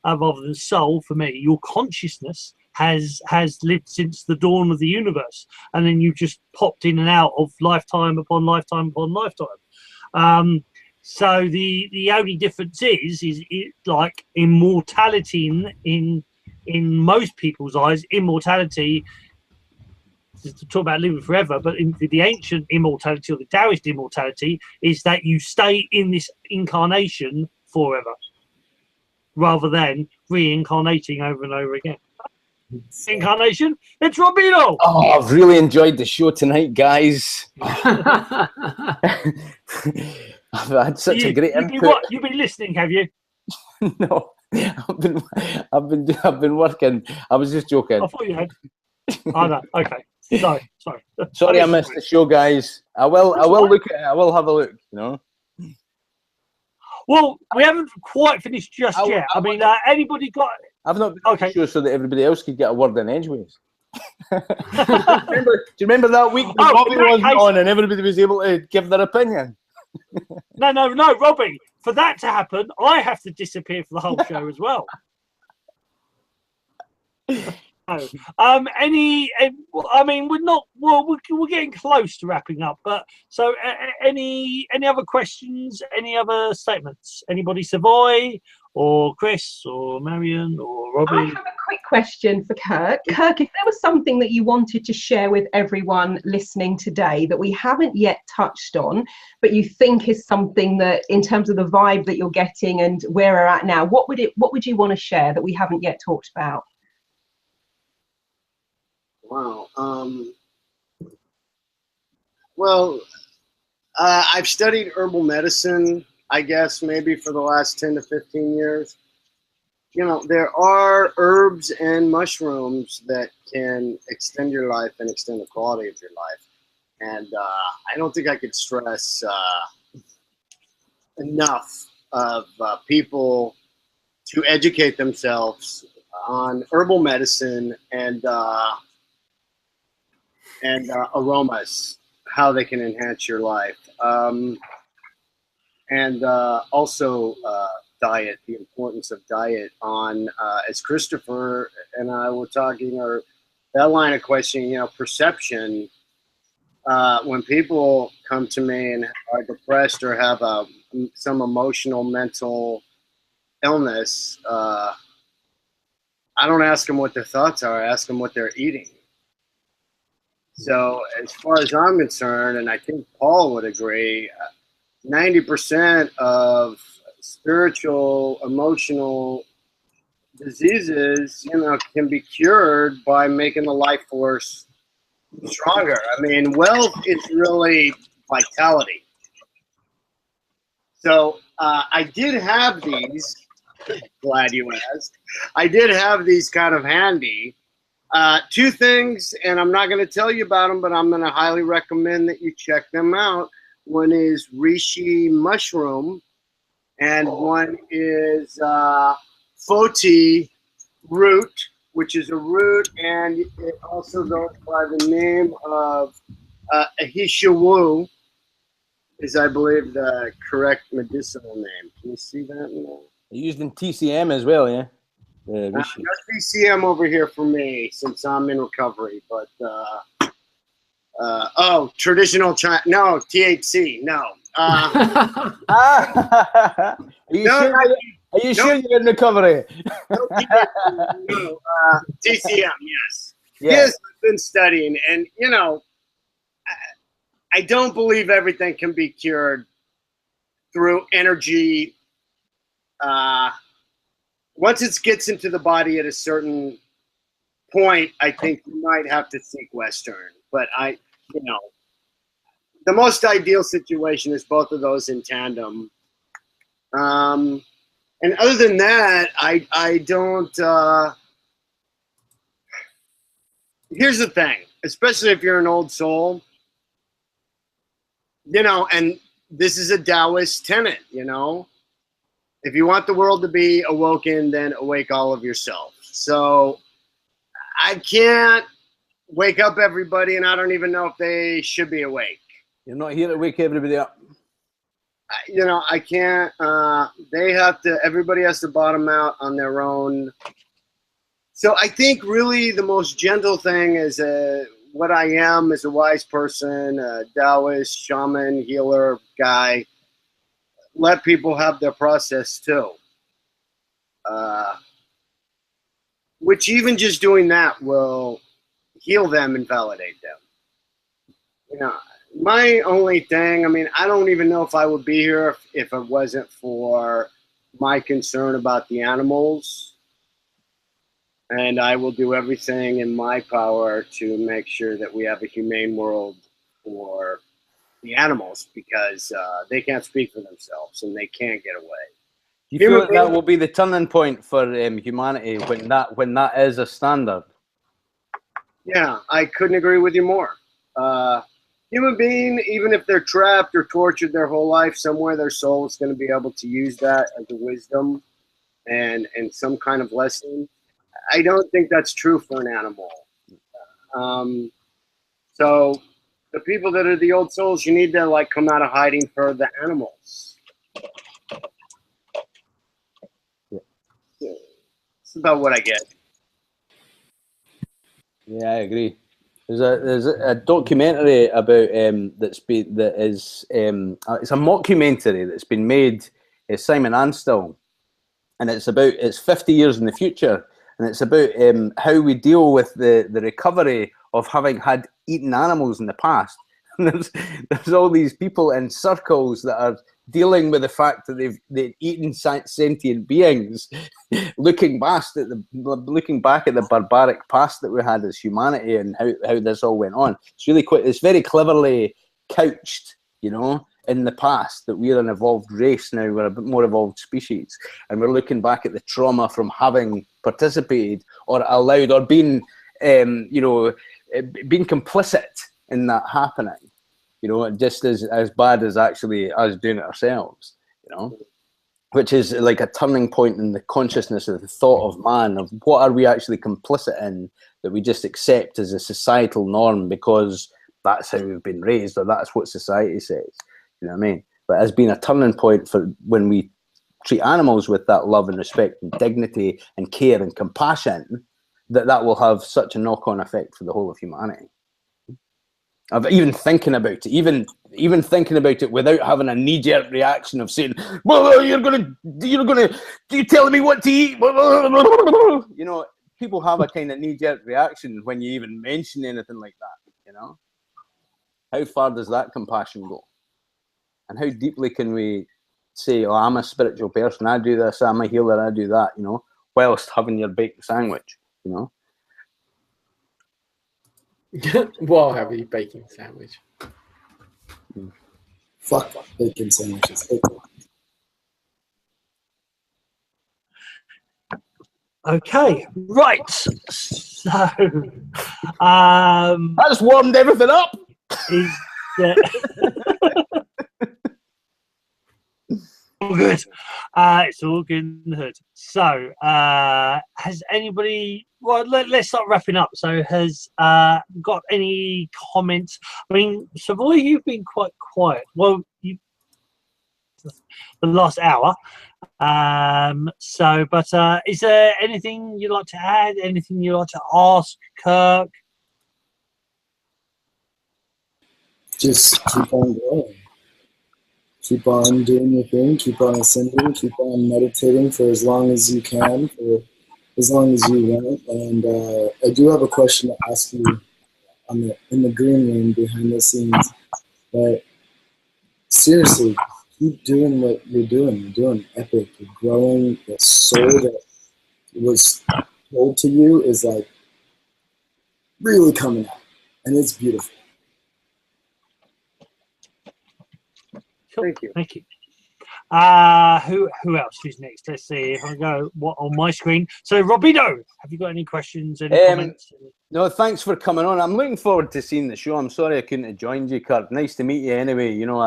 rather than soul for me, your consciousness has lived since the dawn of the universe, and then you just popped in and out of lifetime upon lifetime upon lifetime. So the only difference is like immortality in most people's eyes. Immortality, to talk about living forever, but in the ancient immortality or the Taoist immortality is that you stay in this incarnation forever, rather than reincarnating over and over again. Incarnation. It's Robino. Oh, I've really enjoyed the show tonight, guys. I've had such a great input. You've been listening, have you? No, I've been working. I was just joking. I thought you had. Oh no. Okay. Sorry. Sorry, I missed the show, guys. I will look at it. I will have a look. You know. Well, we haven't quite finished just yet. I mean, anybody got? I've not been sure so that everybody else could get a word in edgeways. Do you remember that week when Bobby wasn't on and everybody was able to give their opinion? No, Robbie. For that to happen, I have to disappear for the whole show as well. I mean, we're not. Well, we're getting close to wrapping up. But so, any other questions? Any other statements? Anybody, Savoy or Chris or Marion or Robbie? I have a quick question for Kirk. Kirk, if there was something that you wanted to share with everyone listening today that we haven't yet touched on, but you think is something that, in terms of the vibe that you're getting and where we're at now, what would you want to share that we haven't yet talked about? Wow. Well, I've studied herbal medicine, I guess, maybe for the last 10 to 15 years. You know, there are herbs and mushrooms that can extend your life and extend the quality of your life. And I don't think I could stress enough of people to educate themselves on herbal medicine and aromas, how they can enhance your life. And also diet, the importance of diet on, as Christopher and I were talking, or that line of questioning, you know, perception. When people come to me and are depressed or have some emotional, mental illness, I don't ask them what their thoughts are. I ask them what they're eating. So as far as I'm concerned, and I think Paul would agree, 90% of spiritual, emotional diseases, you know, can be cured by making the life force stronger. I mean, wealth is really vitality. So I did have these, glad you asked, I did have these kind of handy. Two things, and I'm not going to tell you about them, but I'm going to highly recommend that you check them out. One is reishi mushroom, and one is foti root, which is a root, and it also goes by the name of ahishawu, is, I believe, the correct medicinal name. Can you see that? Used in TCM as well, yeah. Rishi. No CCM over here for me since I'm in recovery, but oh, traditional China, no, THC, no. Are you No, sure? not- Are you sure you're in recovery? no, THC, no, TCM, yes. Yeah. Yes, I've been studying, and you know, I don't believe everything can be cured through energy. Once it gets into the body at a certain point, I think you might have to seek Western. But you know, the most ideal situation is both of those in tandem. And other than that, I don't. Here's the thing, especially if you're an old soul, you know, and this is a Taoist tenet, you know. If you want the world to be awoken, then awake all of yourself. So I can't wake up everybody, and I don't even know if they should be awake. You're not here to wake everybody up. You know, I can't. They have to. Everybody has to bottom out on their own. So I think really the most gentle thing is what I am as a wise person, a Taoist, shaman, healer guy. Let people have their process too. Which even just doing that will heal them and validate them. You know, my only thing, I mean, I don't even know if I would be here if it wasn't for my concern about the animals. And I will do everything in my power to make sure that we have a humane world for the animals, because they can't speak for themselves and they can't get away. Do you feel like that will be the turning point for humanity when that is a standard? Yeah, I couldn't agree with you more. Human being, even if they're trapped or tortured their whole life, somewhere their soul is going to be able to use that as a wisdom and some kind of lesson. I don't think that's true for an animal. So the people that are the old souls, you need to like come out of hiding for the animals. Yeah. It's about what I get. Yeah, I agree. There's a documentary about it's a mockumentary that's been made. Simon Anstell, and it's 50 years in the future, and it's about how we deal with the recovery of having had eaten animals in the past. And there's all these people in circles that are dealing with the fact that they've eaten sentient beings, looking back at the barbaric past that we had as humanity and how this all went on. It's very cleverly couched, you know, in the past, that we're an evolved race now, we're a bit more evolved species, and we're looking back at the trauma from having participated or allowed or been, being complicit in that happening, you know, just as bad as actually us doing it ourselves, you know, which is like a turning point in the consciousness of the thought of man, of what are we actually complicit in that we just accept as a societal norm because that's how we've been raised or that's what society says, you know what I mean? But as being a turning point for when we treat animals with that love and respect and dignity and care and compassion, that will have such a knock-on effect for the whole of humanity. Of even thinking about it, even thinking about it without having a knee-jerk reaction of saying, "Well, you're telling me what to eat?" You know, people have a kind of knee-jerk reaction when you even mention anything like that. You know, how far does that compassion go, and how deeply can we say, "Oh, I'm a spiritual person. I do this. I'm a healer. I do that." You know, whilst having your bacon sandwich. You know. While having a bacon sandwich. Fuck bacon sandwiches. Okay, right. So, I just warmed everything up. All good. It's all good in the hood. So, has anybody? Well, let's start wrapping up. So, has got any comments? I mean, Savoy, you've been quite quiet. Well, the last hour. But is there anything you'd like to add? Anything you'd like to ask Kirk? Just keep on going. Keep on doing your thing. Keep on ascending. Keep on meditating for as long as you can, for as long as you want. And I do have a question to ask you in the green room behind the scenes. But seriously, keep doing what you're doing. You're doing epic. You're growing. The soul that was told to you is like really coming out, and it's beautiful. Cool. Thank you. Thank you. Who else? Who's next? Let's see if I go on my screen. So, Robino, have you got any questions? Any comments? No, thanks for coming on. I'm looking forward to seeing the show. I'm sorry I couldn't have joined you, Kirk. Nice to meet you anyway. You know,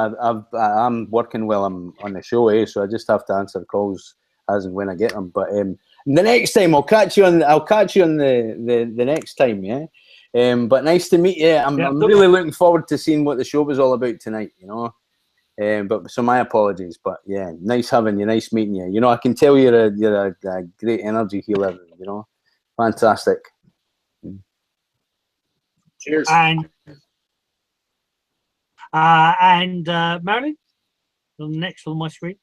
I'm working while I'm on the show, so I just have to answer calls as and when I get them. But the next time I'll catch you on the next time, yeah. But nice to meet you. I'm really looking forward to seeing what the show was all about tonight, you know. But so my apologies, but yeah, nice having you, nice meeting you. You know, I can tell you're a great energy healer. You know, fantastic. Cheers. And Marilyn, next on my screen.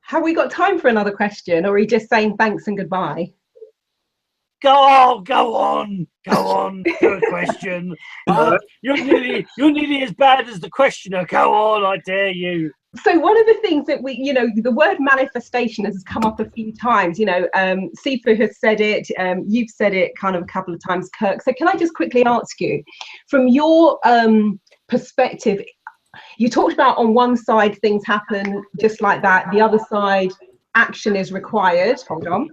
Have we got time for another question, or are you just saying thanks and goodbye? Go on. Do a question. You're nearly as bad as the questioner. Go on, I dare you. So one of the things that we, you know, the word manifestation has come up a few times. You know, Sifu has said it. You've said it kind of a couple of times, Kirk. So can I just quickly ask you, from your perspective, you talked about on one side things happen just like that. The other side, action is required. Hold on.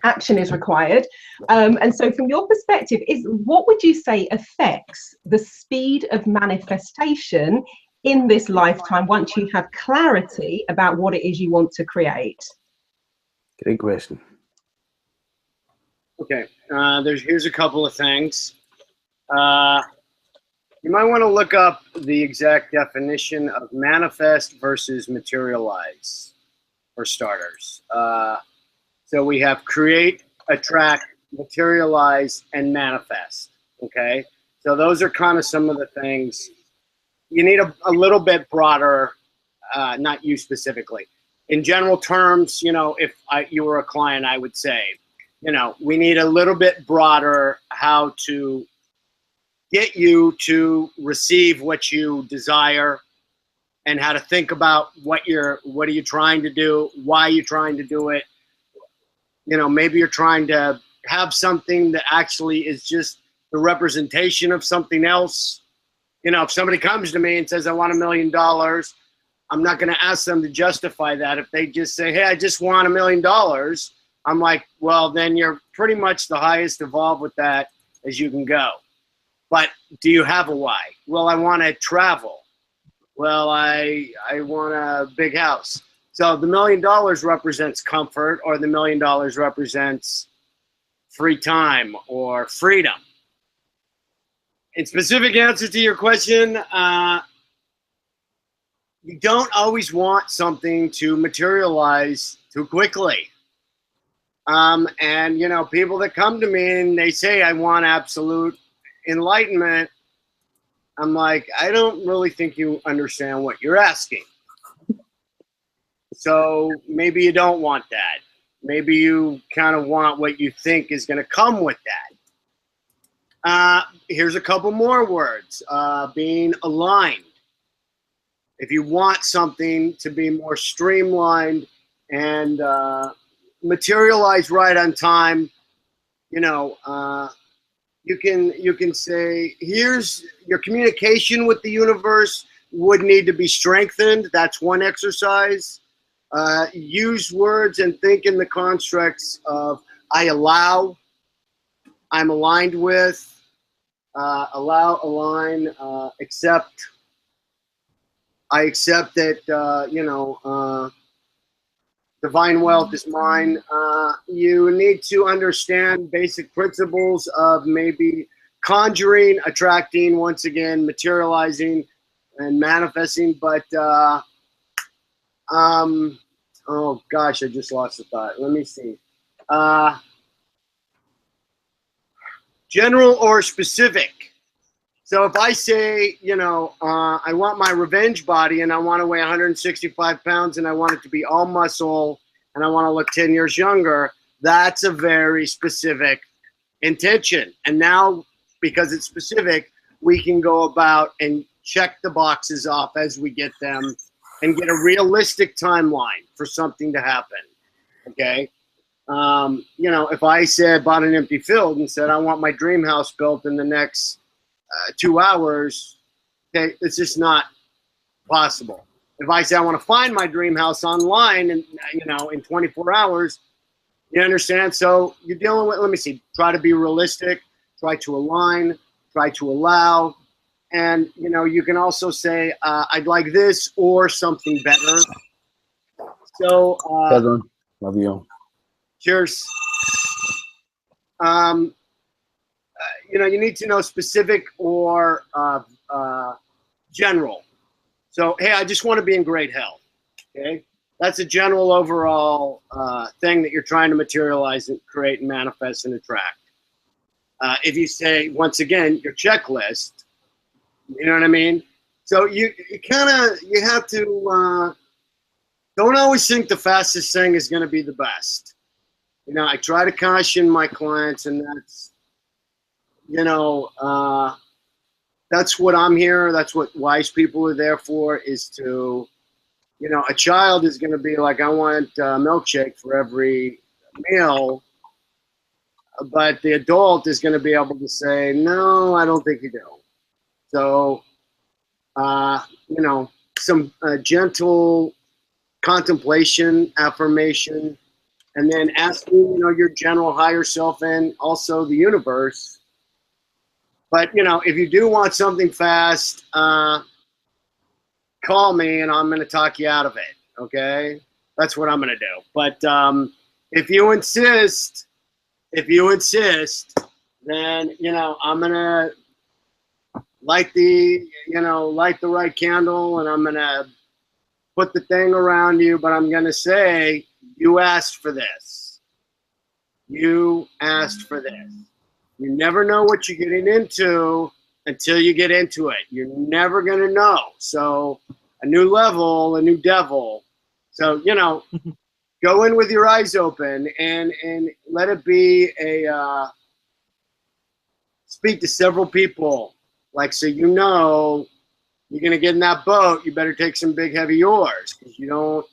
Action is required. And so from your perspective, what would you say affects the speed of manifestation in this lifetime once you have clarity about what it is you want to create? Great question. Okay, here's a couple of things. You might want to look up the exact definition of manifest versus materialize, for starters. So we have create, attract, materialize, and manifest, okay? So those are kind of some of the things. You need a little bit broader, not you specifically. In general terms, you know, if you were a client, I would say, you know, we need a little bit broader how to get you to receive what you desire and how to think about what are you trying to do, why you're trying to do it. You know, maybe you're trying to have something that actually is just the representation of something else. You know, if somebody comes to me and says, I want $1 million, I'm not going to ask them to justify that. If they just say, hey, I just want $1 million, I'm like, well, then you're pretty much the highest evolved with that as you can go. But do you have a why? Well, I want to travel. Well, I want a big house. So the $1 million represents comfort, or the $1 million represents free time or freedom. In specific answer to your question, you don't always want something to materialize too quickly. And, you know, people that come to me and they say, I want absolute enlightenment, I'm like, I don't really think you understand what you're asking. So maybe you don't want that. Maybe you kind of want what you think is going to come with that. Here's a couple more words. Being aligned. If you want something to be more streamlined and materialize right on time, you know, you can say, here's your communication with the universe would need to be strengthened. That's one exercise. Use words and think in the constructs of I allow, I'm aligned with, allow, align, accept. I accept that, you know, divine wealth is mine. You need to understand basic principles of maybe conjuring, attracting, once again, materializing and manifesting. But Oh gosh, I just lost the thought. Let me see. General or specific? So if I say, you know, I want my revenge body and I want to weigh 165 pounds and I want it to be all muscle and I want to look 10 years younger, that's a very specific intention. And now, because it's specific, we can go about and check the boxes off as we get them and get a realistic timeline for something to happen. Okay. You know, if I said bought an empty field and said I want my dream house built in the next 2 hours, okay, it's just not possible. If I say I want to find my dream house online and, you know, in 24 hours, you understand? So you're dealing with, let me see, try to be realistic, try to align, try to allow. And, you know, you can also say, I'd like this or something better. So, love you. Cheers. You know, you need to know specific or general. So, hey, I just want to be in great health. Okay, that's a general overall thing that you're trying to materialize and create and manifest and attract. If you say, once again, your checklist, you know what I mean? So you have to don't always think the fastest thing is going to be the best. You know, I try to caution my clients, and that's, you know, that's what I'm here. That's what wise people are there for, is to, you know, a child is going to be like, I want a milkshake for every meal. But the adult is going to be able to say, no, I don't think you do. So, you know, some gentle contemplation, affirmation, and then asking, you know, your general higher self and also the universe. But, you know, if you do want something fast, call me and I'm going to talk you out of it. Okay? That's what I'm going to do. But if you insist, then, you know, I'm going to light the right candle, and I'm going to put the thing around you, but I'm going to say, you asked for this. You asked for this. You never know what you're getting into until you get into it. You're never going to know. So a new level, a new devil. So, you know, go in with your eyes open and let it be a speak to several people. Like, so you know, you're going to get in that boat, you better take some big heavy oars, because you don't,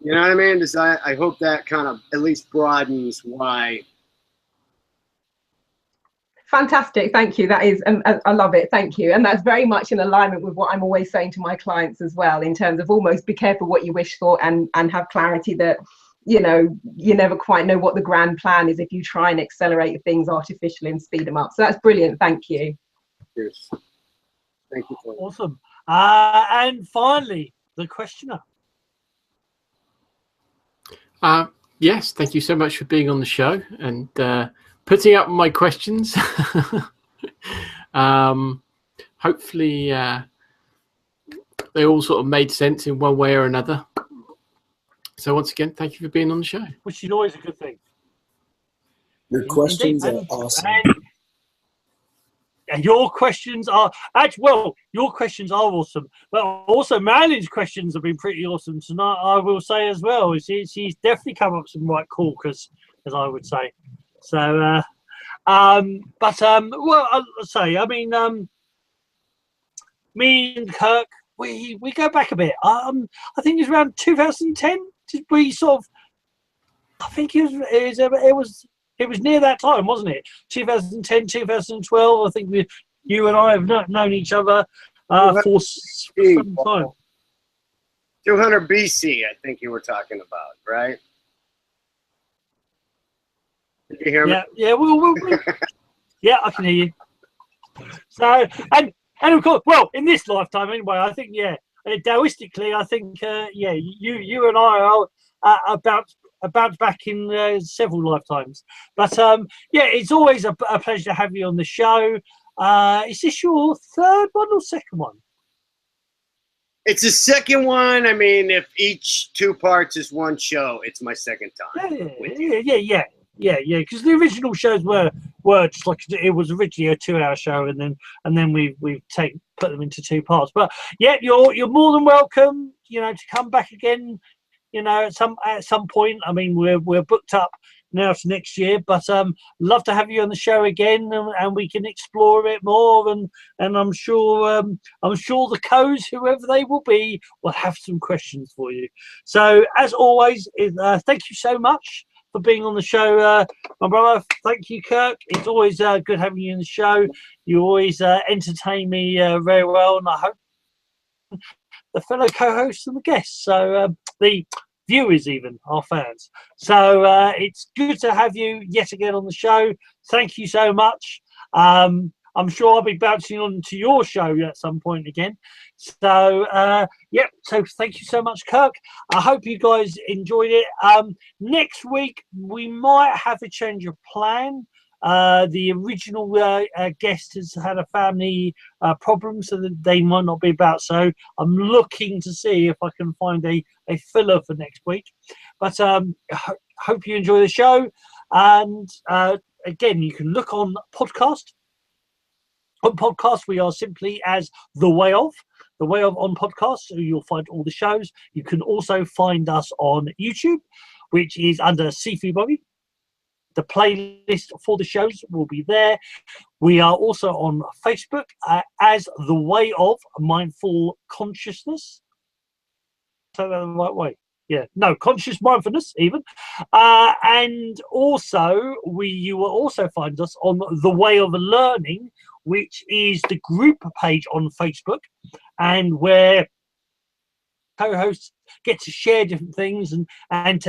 you know what I mean? I hope that kind of at least broadens why. Fantastic, thank you. That is, I love it, thank you. And that's very much in alignment with what I'm always saying to my clients as well, in terms of almost be careful what you wish for, and have clarity that, you know, you never quite know what the grand plan is if you try and accelerate things artificially and speed them up. So that's brilliant, thank you. Cheers. Thank you. Awesome. And finally, the questioner. Yes, thank you so much for being on the show and putting up my questions. Hopefully they all sort of made sense in one way or another. So once again, thank you for being on the show. Which is always a good thing. Your questions are awesome. And your questions are actually, well, your questions are awesome, but also Marilyn's questions have been pretty awesome tonight, I will say as well. She's definitely come up with some right corkers, as I would say. So, well, I'll say, I mean, me and Kirk, we go back a bit. I think it was around 2010. We sort of, I think it was near that time, wasn't it? 2010, 2012. I think you and I have known each other for some time. 200 BC, I think you were talking about, right? Did you hear me? Yeah, yeah, I can hear you. So, and of course, well, in this lifetime anyway, I think, yeah, Taoistically, I think, yeah, you and I are about back in several lifetimes. But yeah, it's always a pleasure to have you on the show. Is this your third one or second one? It's the second one. I mean, if each 2 parts is one show, it's my second time. Yeah. Because the original shows were just like, it was originally a 2-hour show, and then we've put them into 2 parts. But yeah, you're more than welcome, to come back again, at some point. I mean, we're booked up now to next year, but love to have you on the show again, and we can explore a bit more, and I'm sure the codes, whoever they will be, will have some questions for you. So as always, thank you so much for being on the show, my brother. Thank you, Kirk. It's always good having you in the show. You always entertain me very well, and I hope the fellow co-hosts and the guests, so the viewers, even our fans. So it's good to have you yet again on the show. Thank you so much. I'm sure I'll be bouncing on to your show at some point again. So so thank you so much, Kirk. I hope you guys enjoyed it. Next week we might have a change of plan. The original guest has had a family problem, so that they might not be about. So I'm looking to see if I can find a filler for next week. But hope you enjoy the show. And again, you can look on podcast. On podcast, we are simply as The Way Of on podcast. So you'll find all the shows. You can also find us on YouTube, which is under Sifu Bobby. The playlist for the shows will be there. We are also on Facebook as The Way Of Mindful Consciousness. Say that the right way. Yeah, no, conscious mindfulness even. And also, you will also find us on The Way of Learning, which is the group page on Facebook, and where co-hosts get to share different things, and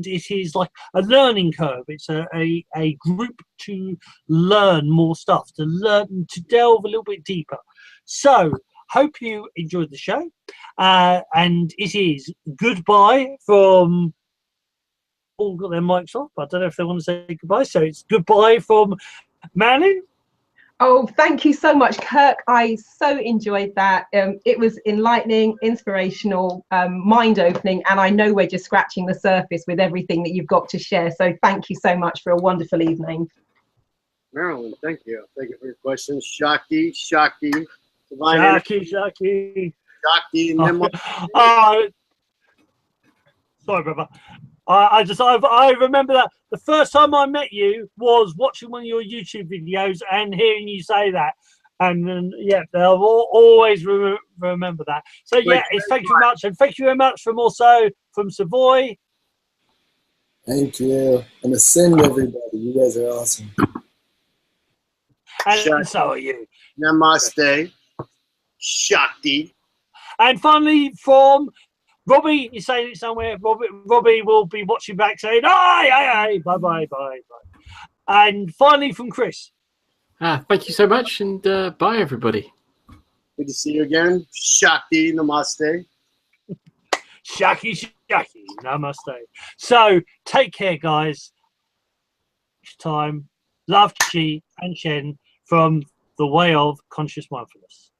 it is like a learning curve. It's a group to learn more stuff, to delve a little bit deeper. So hope you enjoyed the show, and it is goodbye from all got their mics off. I don't know if they want to say goodbye, so it's goodbye from Manning. Oh, thank you so much, Kirk. I so enjoyed that. It was enlightening, inspirational, mind-opening, and I know we're just scratching the surface with everything that you've got to share. So thank you so much for a wonderful evening. Marilyn, thank you. Thank you for your questions. Shakti. Shakti. Shakti. Sorry, brother. I remember that the first time I met you was watching one of your YouTube videos and hearing you say that, and then they'll always remember that. So thank you very much, and thank you very much from Savoy. Thank you, and ascend everybody. You guys are awesome. And so are you. Namaste. Shakti. And finally from Robbie, you're saying it somewhere. Robbie will be watching back saying, aye, bye. And finally from Chris. Thank you so much, and bye, everybody. Good to see you again. Shakti, namaste. Shaki, namaste. So take care, guys. Next time, love, chi, and Shen from The Way of Conscious Mindfulness.